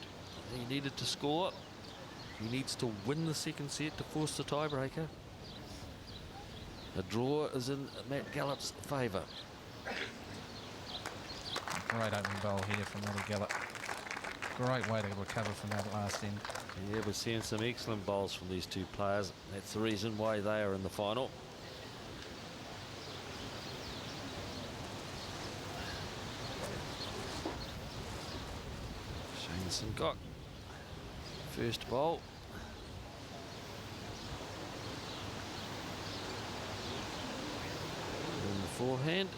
He needed to score. He needs to win the second set to force the tiebreaker. A draw is in Matt Gallop's favour. Great opening bowl here from Matty Gallop. Great way to recover from that last end. Yeah, we're seeing some excellent bowls from these two players. That's the reason why they are in the final. Shane Sincock, first bowl. And the forehand.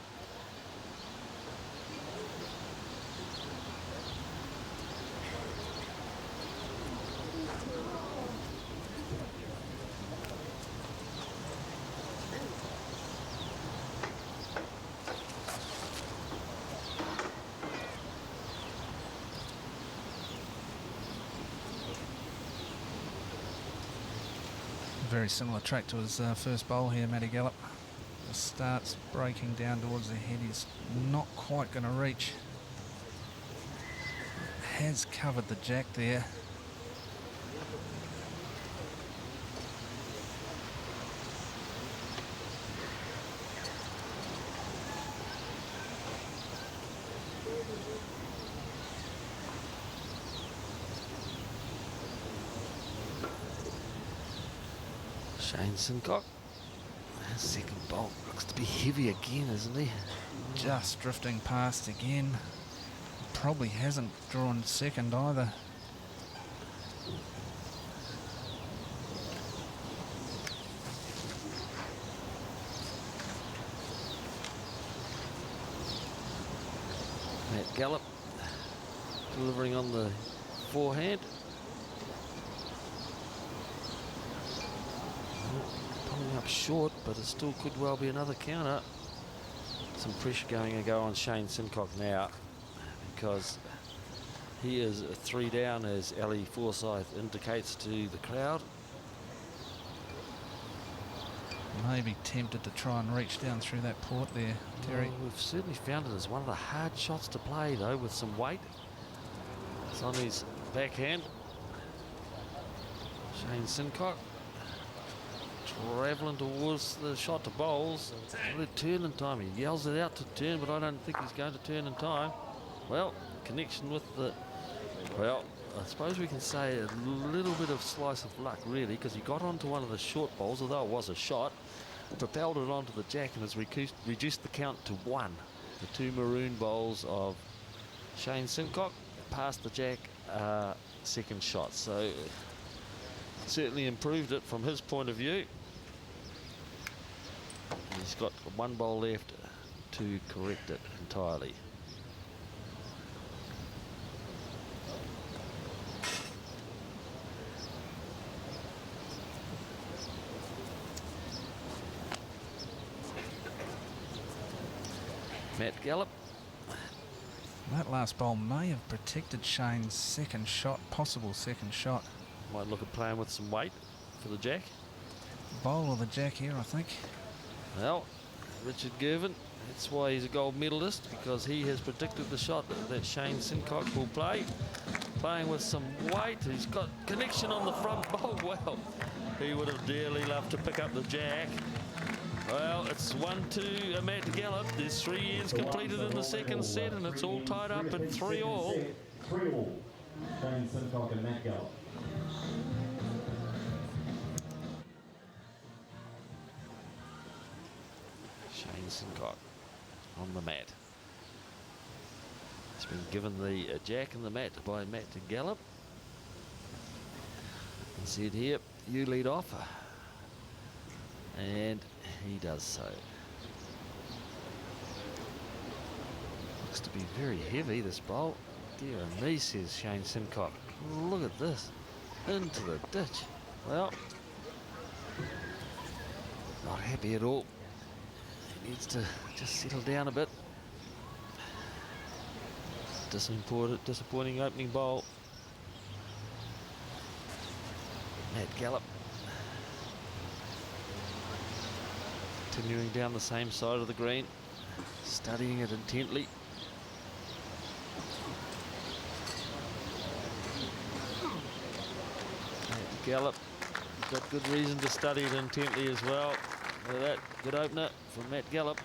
Very similar track to his first bowl here, Matty Gallop. Starts breaking down towards the head. He's not quite going to reach. Has covered the jack there. Shane Sincock. Second bolt looks to be heavy again, isn't he? Just drifting past again. Probably hasn't drawn second either. Matt Gallop delivering on the forehand. Pulling up short, but it still could well be another counter. Some pressure going to go on Shane Sincock now, because he is 3 down, as Ellie Forsyth indicates to the crowd. Maybe tempted to try and reach down through that port there, Terry. Well, we've certainly found it as one of the hard shots to play, though, with some weight. It's on his backhand. Shane Sincock travelling towards the shot to bowls. The turn in time. He yells it out to turn, but I don't think he's going to turn in time. Well, connection with the... Well, I suppose we can say a little bit of slice of luck, really, because he got onto one of the short bowls, although it was a shot, propelled it onto the jack and has reduced the count to 1. The 2 maroon bowls of Shane Sincock past the jack, second shot. So certainly improved it from his point of view. He's got 1 bowl left to correct it entirely. Matt Gallop. That last bowl may have protected Shane's second shot, possible second shot. Might look at playing with some weight for the jack. Bowl or the jack here, I think. Well, Richard Girvin, that's why he's a gold medalist, because he has predicted the shot that Shane Sincock will play. Playing with some weight. He's got connection on the front bowl. Well, he would have dearly loved to pick up the jack. Well, it's 1-2 Matt Gallop. There's 3 ends completed in the second set, and it's all tied up in 3-all. 3-all. Shane Sincock and Matt Gallop. Shane Sincock on the mat. He's been given the jack and the mat by Matt Gallop. And said, here, you lead off. And he does so. Looks to be very heavy, this bowl. Dear me, says Shane Sincock. Look at this. Into the ditch. Well, not happy at all. He needs to just settle down a bit. Disappointing opening bowl. Matt Gallop. Continuing down the same side of the green, studying it intently. Gallop, got good reason to study it intently as well. Look at that, good opener from Matt Gallop.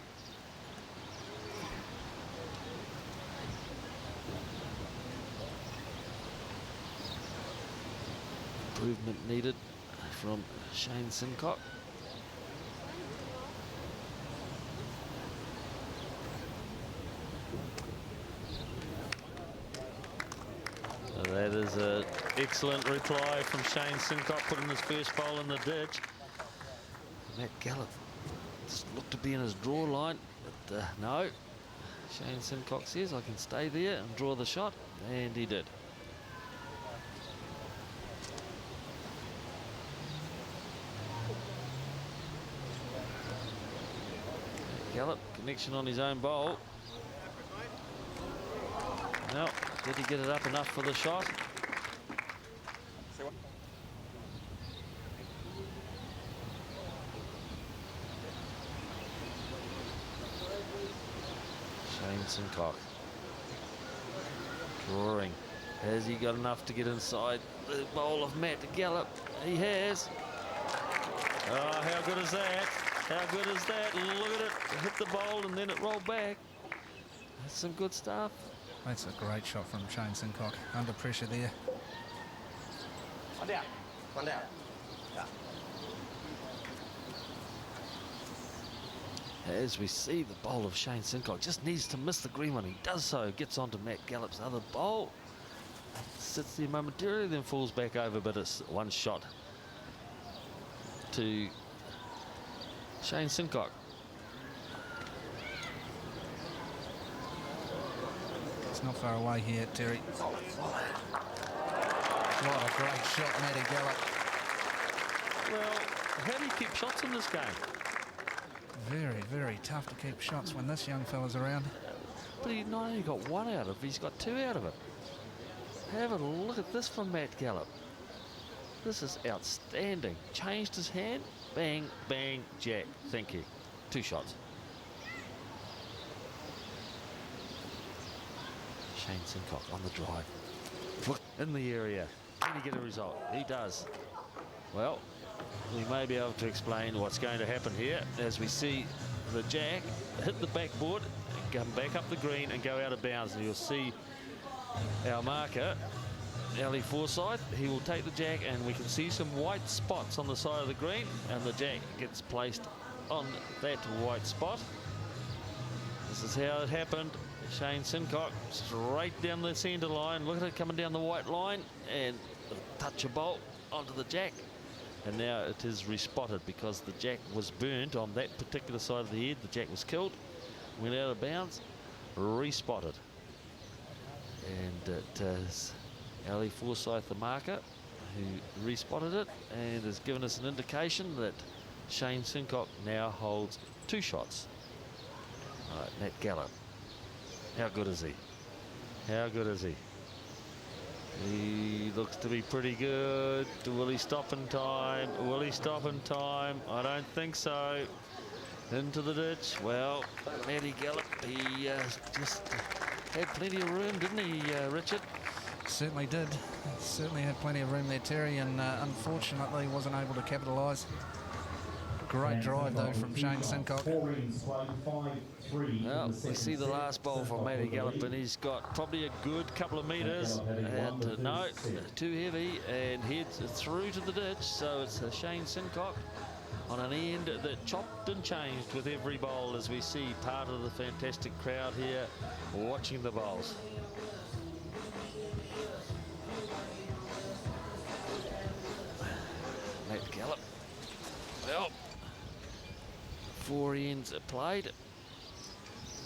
Improvement needed from Shane Sincock. That is an excellent reply from Shane Sincock, putting his first bowl in the ditch. Matt Gallop just looked to be in his draw line, but no. Shane Sincock says, I can stay there and draw the shot, and he did. Gallop, connection on his own bowl. No, did he get it up enough for the shot? Shane Sincock drawing. Has he got enough to get inside the bowl of Matt Gallop? He has. Oh, how good is that? How good is that? Look at it. Hit the bowl and then it rolled back. That's some good stuff. That's a great shot from Shane Sincock. Under pressure there. One down. One down. Yeah. As we see, the bowl of Shane Sincock just needs to miss the green one. He does so. Gets onto Matt Gallop's other bowl. Sits there momentarily, then falls back over, but it's one shot to Shane Sincock. It's not far away here, Terry. What a great shot, Matty Gallop. Well, how do you keep shots in this game? Very, very tough to keep shots when this young fella's around. But he not only got one out of it, he's got two out of it. Have a look at this from Matt Gallop. This is outstanding. Changed his hand. Bang, bang, jack. Thank you. Two shots. Shane Sincock on the drive. Look in the area. Can he get a result? He does. Well, we may be able to explain what's going to happen here as we see the jack hit the backboard, come back up the green and go out of bounds. And you'll see our marker, Ali Forsyth, he will take the jack and we can see some white spots on the side of the green and the jack gets placed on that white spot. This is how it happened. Shane Sincock straight down the centre line. Look at it coming down the white line and touch a bolt onto the jack. And now it is respotted because the jack was burnt on that particular side of the head. The jack was killed, went out of bounds, respotted. And it is Ali Forsyth, the marker, who respotted it and has given us an indication that Shane Sincock now holds two shots. All right, Matt Gallop. How good is he? How good is he? He looks to be pretty good. Will he stop in time? Will he stop in time? I don't think so. Into the ditch. Well, Matty Gallop, he just had plenty of room, didn't he, Richard? Certainly did. Certainly had plenty of room there, Terry, and unfortunately wasn't able to capitalise. Great drive, though, from Shane Sincock. Well, we see the last bowl from Matty Gallop, and he's got probably a good couple of metres. And no, too heavy, and heads through to the ditch. So it's Shane Sincock on an end that chopped and changed with every bowl, as we see part of the fantastic crowd here watching the bowls. Matt Gallop. Well, four ends played.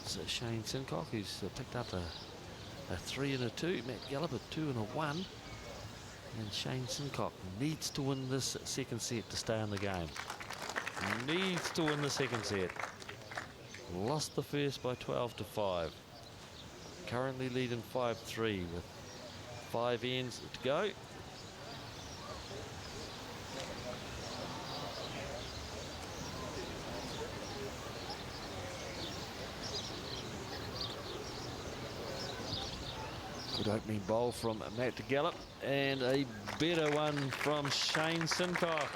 So Shane Sincock, who's picked up a 3 and a 2. Matt Gallop a 2 and a 1. And Shane Sincock needs to win this second set to stay in the game. Needs to win the second set. Lost the first by 12-5. Currently leading 5-3 with 5 ends to go. Good opening bowl from Matt Gallop, and a better one from Shane Sincock.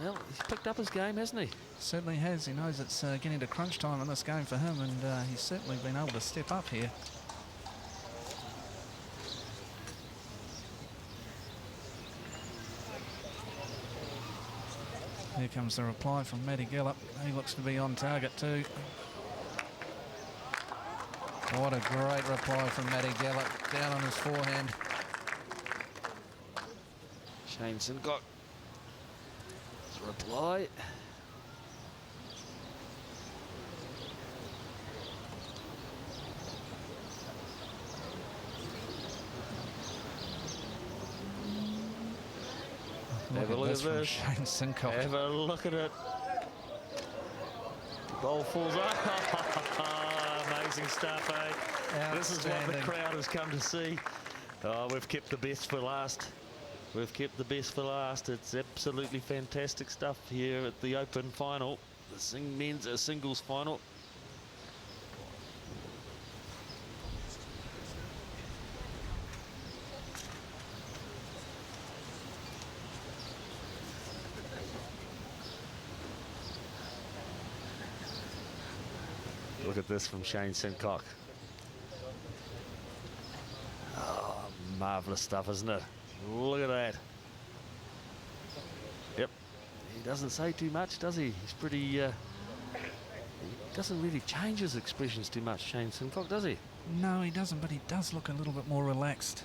Well, he's picked up his game, hasn't he? Certainly has. He knows it's getting to crunch time in this game for him, and he's certainly been able to step up here. Here comes the reply from Matty Gallop. He looks to be on target too. What a great reply from Matty Gallop, down on his forehand. Shane Sincock. His reply. Have a look at this. Shane Sincock. Have a look at it. The ball falls off. Amazing stuff, eh? This is what the crowd has come to see. Oh, we've kept the best for last. We've kept the best for last. It's absolutely fantastic stuff here at the Open final. The men's singles final. Look at this from Shane Sincock. Oh, marvellous stuff, isn't it? Look at that. Yep. He doesn't say too much, does he? He's pretty... he doesn't really change his expressions too much, Shane Sincock, does he? No, he doesn't, but he does look a little bit more relaxed.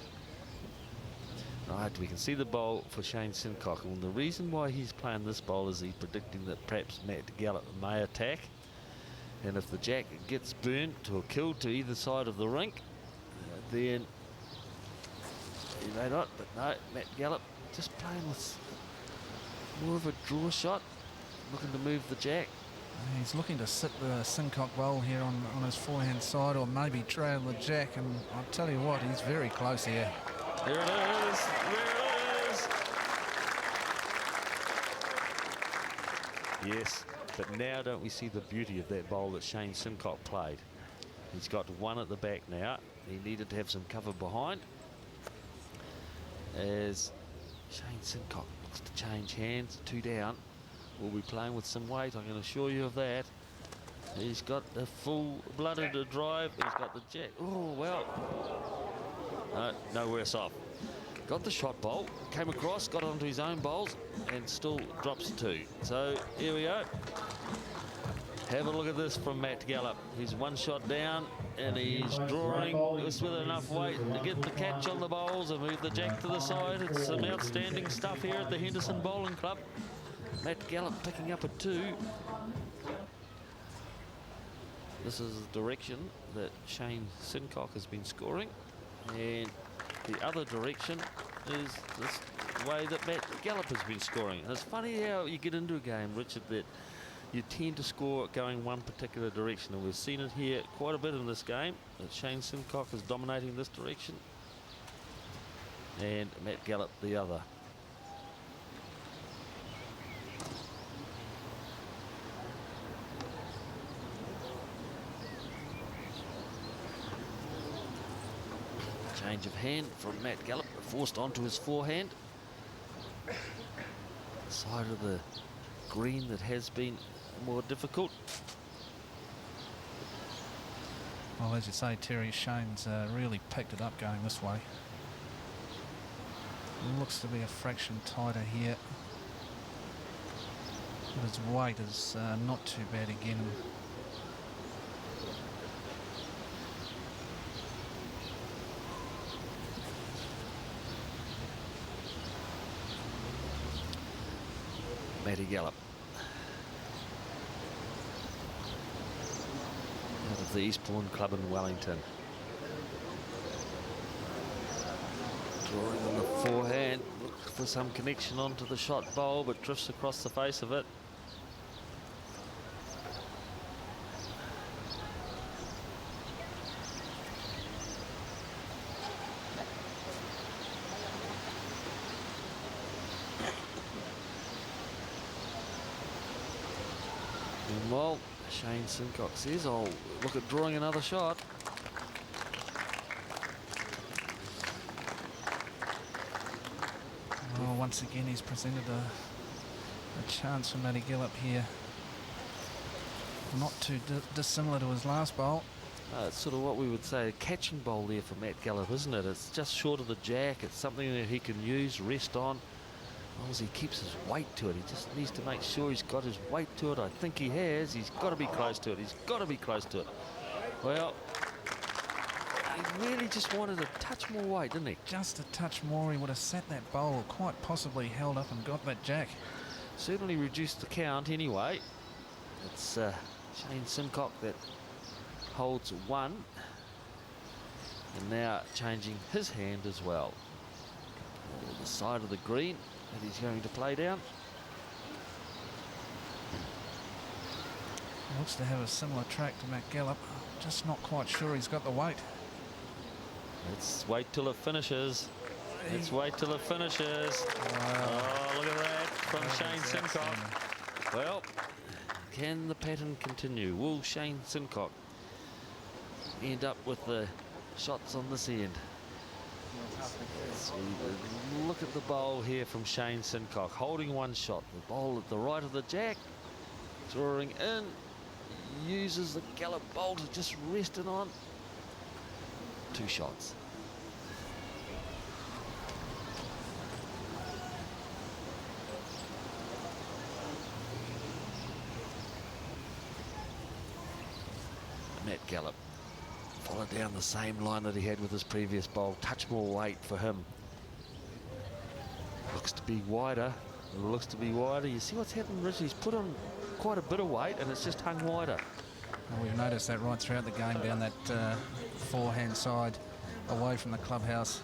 Right, we can see the bowl for Shane Sincock. And the reason why he's playing this bowl is he's predicting that perhaps Matt Gallop may attack. And if the jack gets burnt or killed to either side of the rink, then he may not. But no, Matt Gallop just playing with more of a draw shot, looking to move the jack. He's looking to sit the Sincock bowl here on his forehand side, or maybe trail the jack. And I'll tell you what, he's very close here. There it is. There it is. Yes. But now don't we see the beauty of that bowl that Shane Sincock played. He's got one at the back now. He needed to have some cover behind. As Shane Sincock looks to change hands, 2 down. We'll be playing with some weight, I can assure you of that. He's got the full-blooded drive. He's got the jack. Oh, well. No worse off. Got the shot bowl, came across, got onto his own bowls, and still drops 2. So here we go. Have a look at this from Matt Gallop. He's 1 shot down, and he's drawing this with enough weight to get the catch on the bowls and move the jack to the side. It's some outstanding stuff here at the Henderson Bowling Club. Matt Gallop picking up a 2. This is the direction that Shane Sincock has been scoring, and the other direction is this way that Matt Gallop has been scoring. And it's funny how you get into a game, Richard, that you tend to score going one particular direction. And we've seen it here quite a bit in this game, that Shane Sincock is dominating this direction and Matt Gallop the other. Change of hand from Matt Gallop, forced onto his forehand. The side of the green that has been more difficult. Well, as you say, Terry, Shane's really picked it up going this way. Looks to be a fraction tighter here. But his weight is not too bad again. Matty Gallop. Out of the Eastbourne Club in Wellington. Drawing on the forehand, looks for some connection onto the shot bowl, but drifts across the face of it. Well, Shane Sincock says, "I'll look at drawing another shot." once again he's presented a chance for Matty Gallop here. Not too dissimilar to his last bowl. It's sort of what we would say a catching bowl there for Matt Gallop, isn't it? It's just short of the jack. It's something that he can use, rest on. As long as he keeps his weight to it, he just needs to make sure he's got his weight to it. I think he has. He's got to be close to it. He's got to be close to it. Well, he really just wanted a touch more weight, didn't he? Just a touch more, he would have sat that bowl, quite possibly held up and got that jack. Certainly reduced the count anyway. It's Shane Sincock that holds 1. And now changing his hand as well. The side of the green that he's going to play down. Looks to have a similar track to Matt Gallop. Just not quite sure he's got the weight. Let's wait till it finishes. Let's wait till it finishes. Wow. Oh, look at that from That Shane is Sincock. outstanding. Well, can the pattern continue? Will Shane Sincock end up with the shots on this end? Look at the bowl here from Shane Sincock, holding 1 shot. The bowl at the right of the jack, drawing in, uses the Gallop bowl to just rest it on. 2 shots. Matt Gallop followed down the same line that he had with his previous bowl. Touch more weight for him. Looks to be wider. Looks to be wider. You see what's happened, Rich? He's put on quite a bit of weight and it's just hung wider. Well, we've noticed that right throughout the game down that forehand side away from the clubhouse.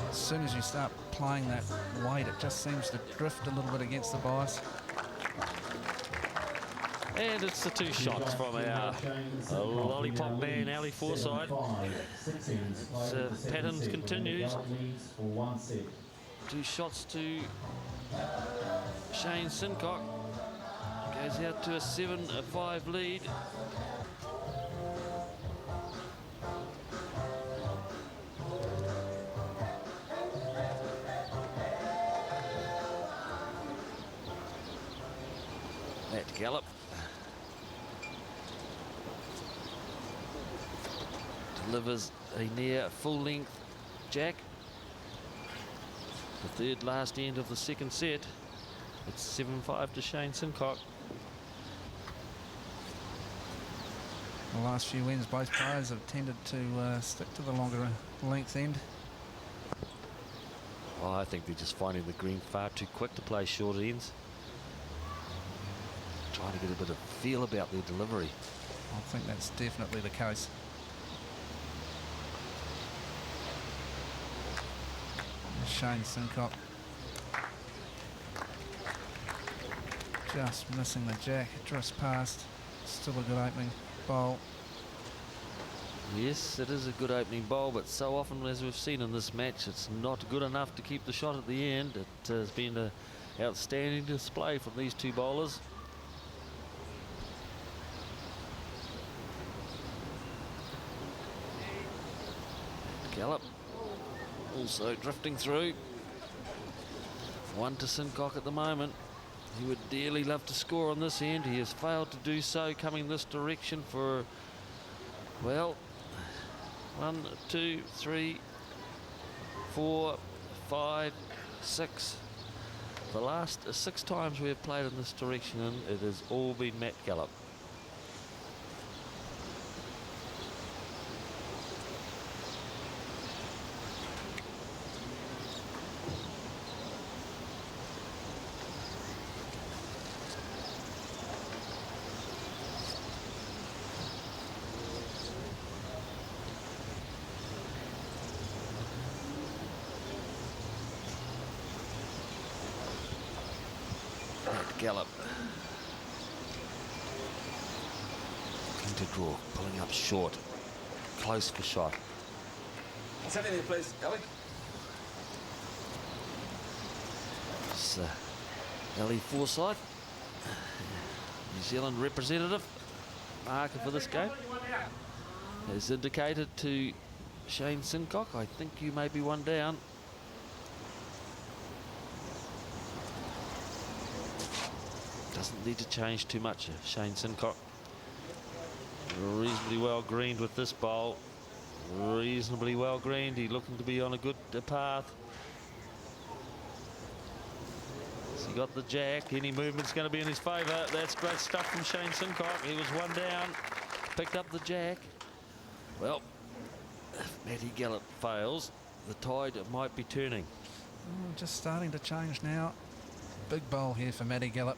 As soon as you start playing that weight, it just seems to drift a little bit against the bias. And it's the 2 shots from our lollipop man, Ali Forsyth. Patterns continues. 2 shots to Shane Sincock. Goes out to a 7-5 lead. Matt Gallop delivers a near full-length jack. The 3rd last end of the 2nd set. It's 7-5 to Shane Sincock. The last few wins, both players have tended to stick to the longer length end. Oh, I think they're just finding the green far too quick to play short ends. Trying to get a bit of feel about their delivery. I think that's definitely the case. Shane Sincock just missing the jack, drifts past. Still a good opening bowl. Yes, it is a good opening bowl, but so often, as we've seen in this match, it's not good enough to keep the shot at the end. It has been an outstanding display from these 2 bowlers. Gallop also drifting through. 1 to Sincock at the moment. He would dearly love to score on this end. He has failed to do so, coming this direction for, well, 1, 2, 3, 4, 5, 6. The last 6 times we have played in this direction, and it has all been Matt Gallop. Gallop looking to draw, pulling up short, close for shot. What's happening there, please, Ali? It's Ali Forsyth, New Zealand representative, marker for this game, has indicated to Shane Sincock, I think you may be 1 down. Doesn't need to change too much. Shane Sincock reasonably well greened with this bowl. Reasonably well greened. He's looking to be on a good path. He got the jack. Any movement's going to be in his favour. That's great stuff from Shane Sincock. He was one down, picked up the jack. Well, if Matty Gallop fails, the tide might be turning. Just starting to change now. Big bowl here for Matty Gallop.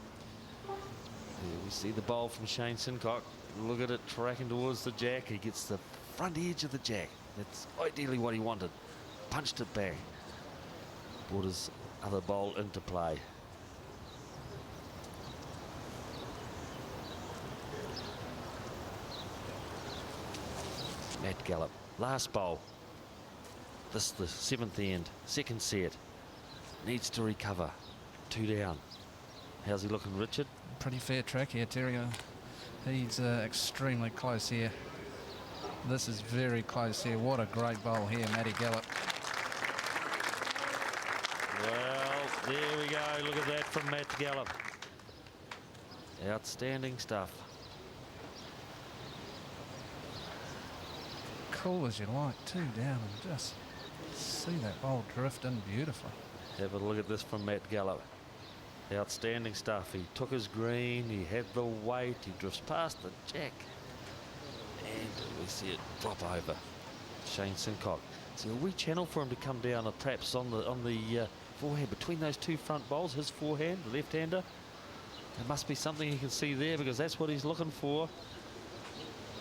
Here we see the bowl from Shane Sincock. Look at it tracking towards the jack. He gets the front edge of the jack. That's ideally what he wanted. Punched it back. Brought his other bowl into play. Matt Gallop, last bowl. This is the 7th end, second set. Needs to recover. 2 down. How's he looking, Richard? Pretty fair track here, Terry. He's extremely close here. This is very close here. What a great bowl here, Matty Gallop. Well, there we go. Look at that from Matt Gallop. Outstanding stuff. Cool as you like, 2 down, and just see that bowl drift in beautifully. Have a look at this from Matt Gallop. Outstanding stuff. He took his green, he had the weight, he drifts past the jack, and we see it drop over. Shane Sincock. So a wee channel for him to come down, perhaps on the forehand between those 2 front bowls. His forehand, the left-hander. There must be something he can see there, because that's what he's looking for.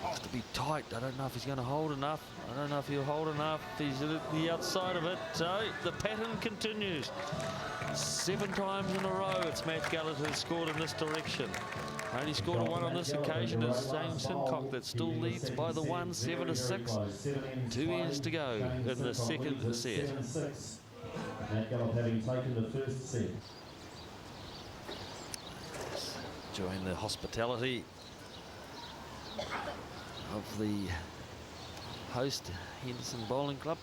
Has to be tight. I don't know if he's going to hold enough. I don't know if he'll hold enough. He's at the outside of it. So the pattern continues. 7 times in a row it's Matt Gallop who's scored in this direction. Only scored a 1 on this occasion. It's Shane Sincock that still leads by the 1, 7-6. 2 ends to go in the second set. Matt Gallop having taken the first set. Enjoying the hospitality of the host Henderson Bowling Club.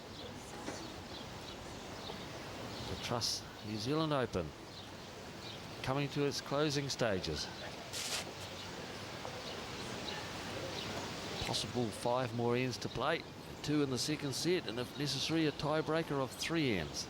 The Trust New Zealand Open coming to its closing stages. Possible 5 more ends to play, 2 in the second set, and if necessary a tiebreaker of 3 ends.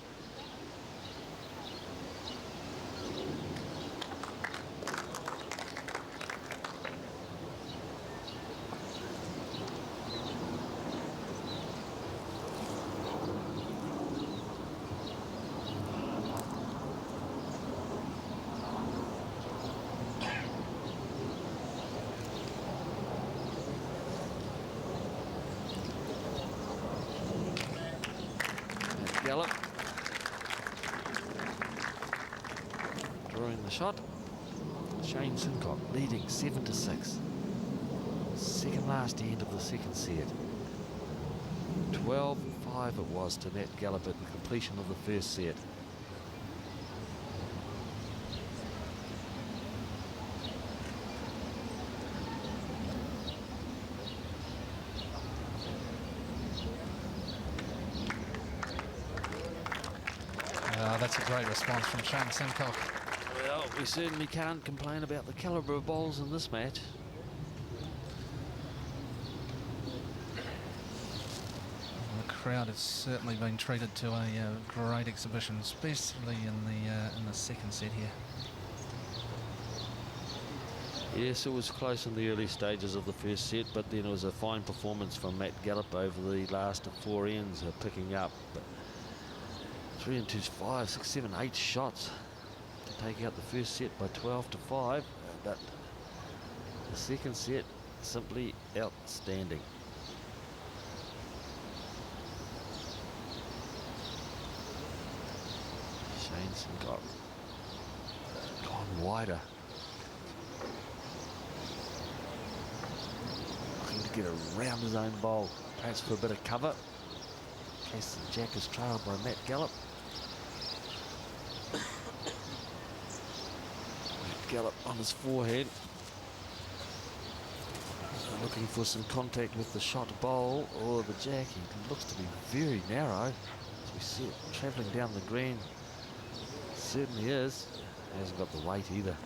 Gallop drawing the shot. Shane Sincock leading 7-6. Second last end of the second set. 12-5 it was to Matt Gallop at the completion of the first set. That's a great response from Shane Sincock. Well, we certainly can't complain about the calibre of bowls in this match. The crowd has certainly been treated to a great exhibition, especially in the second set here. Yes, it was close in the early stages of the first set, but then it was a fine performance from Matt Gallop over the last 4 ends, picking up 3 and 2's 5, 6, 7, 8 shots to take out the first set by 12-5, but the second set simply outstanding. Shane Sincock gone wider, looking to get around his own bowl, perhaps for a bit of cover in case the jack is trailed by Matt Gallop. Gallop on his forehand, looking for some contact with the shot bowl or the jack. He looks to be very narrow as we see it travelling down the green. Certainly is. Hasn't got the weight either.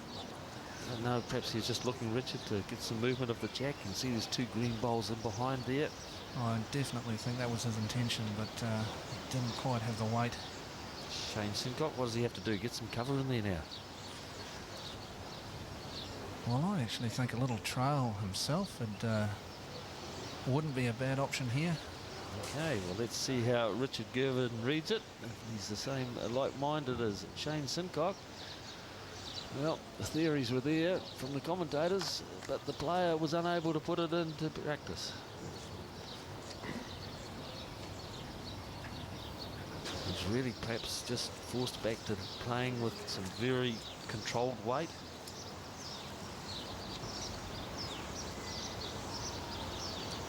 I don't know, perhaps he's just looking, Richard, to get some movement of the jack. You can see there's 2 green bowls in behind there. I definitely think that was his intention, but he didn't quite have the weight. Shane Sincock, what does he have to do? Get some cover in there now. Well, I actually think a little trail himself wouldn't be a bad option here. Okay, well, let's see how Richard Gervin reads it. He's the same like-minded as Shane Sincock. Well, the theories were there from the commentators, but the player was unable to put it into practice. He's really perhaps just forced back to playing with some very controlled weight.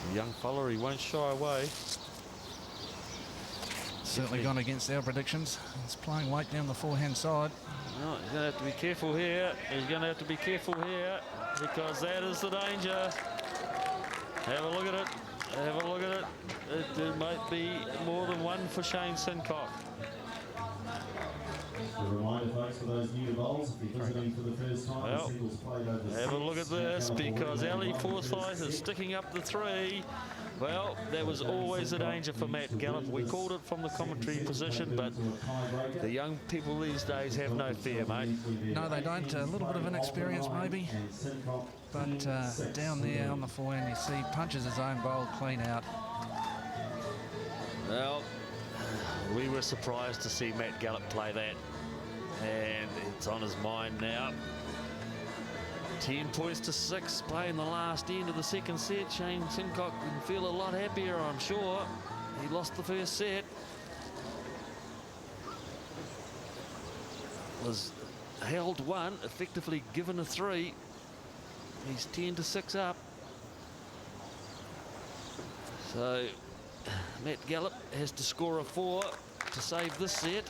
The young fella, he won't shy away. Certainly gone against our predictions. He's playing weight down the forehand side. No, he's going to have to be careful here. He's going to have to be careful here because that is the danger. Have a look at it. Have a look at it. It might be more than one for Shane Sincock. A reminder, folks, for those new to bowls, if you're visiting for the first time, Well, singles played over have a look at this because Ali Forsyth is six. sticking up the 3. Well, that was always a danger for Matt Gallop. We called it from the commentary position, but the young people these days have no fear, mate. No, they don't. A little bit of inexperience maybe. But down there on the forehand, you see, punches his own bowl clean out. Well, we were surprised to see Matt Gallop play that. And it's on his mind now. 10 points to 6, playing the last end of the second set. Shane Sincock can feel a lot happier, I'm sure. He lost the first set. Was held 1, effectively given a 3. He's 10 to 6 up. So Matt Gallop has to score a 4 to save this set.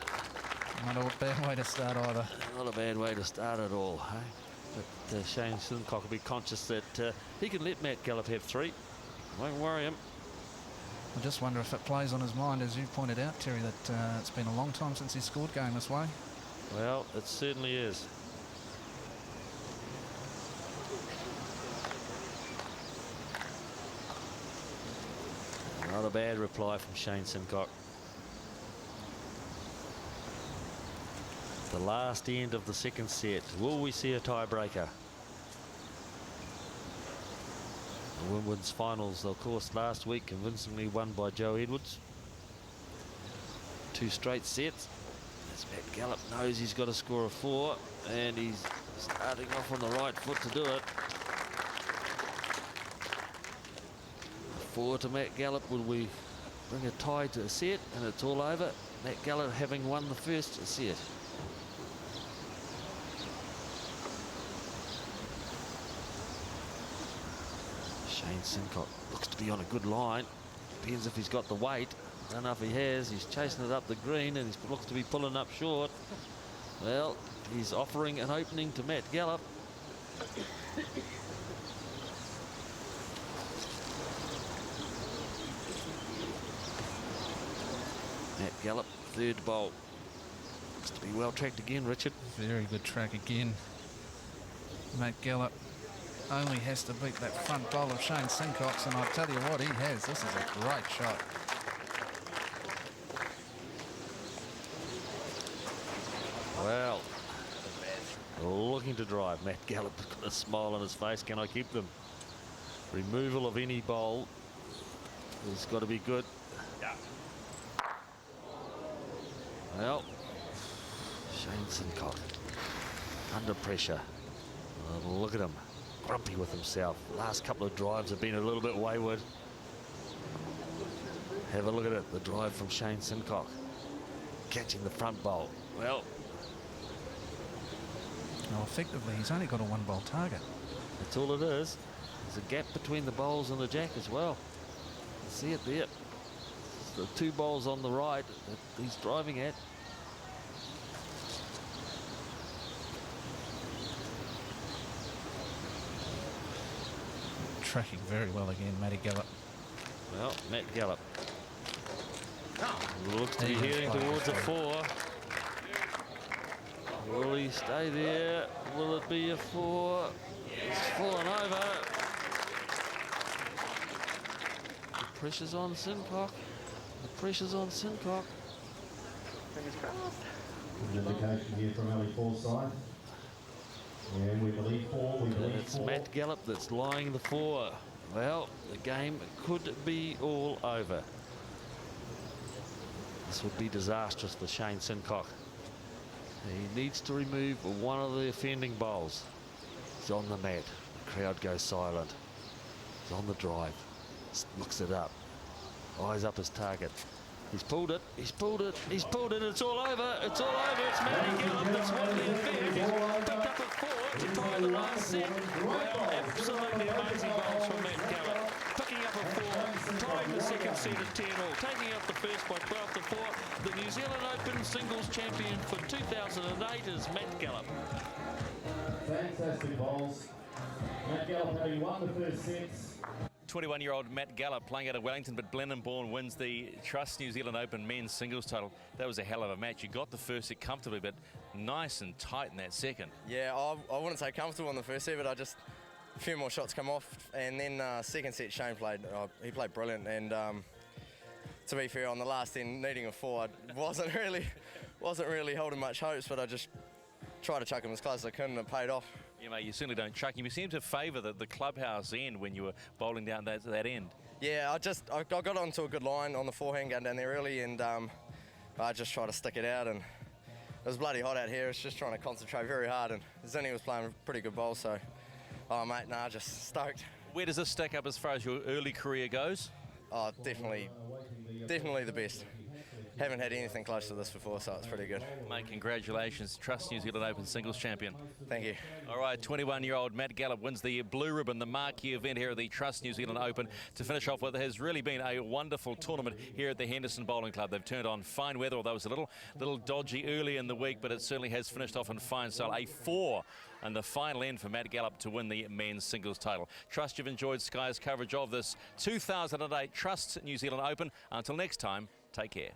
Not a bad way to start either. Not a bad way to start at all, hey? But Shane Sincock will be conscious that he can let Matt Gallop have 3. Won't worry him. I just wonder if it plays on his mind, as you pointed out, Terry, that it's been a long time since he's scored going this way. Well, it certainly is. Not a bad reply from Shane Sincock. The last end of the second set. Will we see a tiebreaker? The women's finals, of course, last week convincingly won by Joe Edwards. 2 straight sets. As Matt Gallop knows he's got to score a 4, and he's starting off on the right foot to do it. 4 to Matt Gallop. Would we bring a tie to a set, and it's all over? Matt Gallop having won the first set. Shane Sincock looks to be on a good line. Depends if he's got the weight. I don't know if he has. He's chasing it up the green and he looks to be pulling up short. Well, he's offering an opening to Matt Gallop. Matt Gallop, 3rd bowl. Looks to be well tracked again, Richard. Very good track again. Matt Gallop only has to beat that front bowl of Shane Sincock's, and I'll tell you what, he has. This is a great shot. Well, looking to drive. Matt Gallop has got a smile on his face. Can I keep them? Removal of any bowl has got to be good. Yeah. Well, Shane Sincock under pressure. Look at him. Grumpy with himself. Last couple of drives have been a little bit wayward. Have a look at it. The drive from Shane Sincock. Catching the front bowl. Well, effectively, he's only got a 1 bowl target. that's all it is. There's a gap between the bowls and the jack as well. See it there. The 2 bowls on the right that he's driving at. Tracking very well again, Matty Gallop. Well, Matt Gallop looks to be heading towards a 4. Will he stay there? Will it be a 4? It's fallen over. The pressure's on Sincock. The pressure's on Sincock. An indication here from Ali Forsyth. And we believe 4, we believe It's 4. Matt Gallop that's lying the 4. Well, the game could be all over. This would be disastrous for Shane Sincock. He needs to remove one of the offending bowls. He's on the mat. The crowd goes silent. He's on the drive. Looks it up. Eyes up his target. He's pulled it. He's pulled it. He's pulled it. It's all over. It's all over. It's Matty Gallop that's won the affair. He's picked up a 4 to tie the last set. Wow, absolutely amazing bowls from Matt Gallop. Picking up a 4, tying the second set at 10-all, taking out the first by 12 to 4. The New Zealand Open singles champion for 2008 is Matt Gallop. Fantastic bowls. Matt Gallop having won the first sets. 21-year-old Matt Gallop playing out of Wellington, but Blenheim-born wins the Trust New Zealand Open men's singles title. That was a hell of a match. You got the first set comfortably, but nice and tight in that second. Yeah, I wouldn't say comfortable in the first set, but a few more shots come off, and then second set Shane played. He played brilliant, and to be fair, on the last end, needing a 4, I wasn't really holding much hopes, but I just tried to chuck him as close as I could, and it paid off. Yeah, mate, you certainly don't chuck him. You seem to favour the clubhouse end when you were bowling down that end. Yeah, I got onto a good line on the forehand going down there early, and I just tried to stick it out, and it was bloody hot out here. I was just trying to concentrate very hard, and Zinni was playing a pretty good bowl, so, oh mate, nah, just stoked. Where does this stack up as far as your early career goes? Oh, definitely the best. Haven't had anything close to this before, so it's pretty good. Mate, congratulations. Trust New Zealand Open singles champion. Thank you. All right, 21-year-old Matt Gallop wins the blue ribbon, the marquee event here at the Trust New Zealand Open, to finish off what has really been a wonderful tournament here at the Henderson Bowling Club. They've turned on fine weather, although it was a little dodgy early in the week, but it certainly has finished off in fine style. A 4 and the final end for Matt Gallop to win the men's singles title. Trust you've enjoyed Sky's coverage of this 2008 Trust New Zealand Open. Until next time, take care.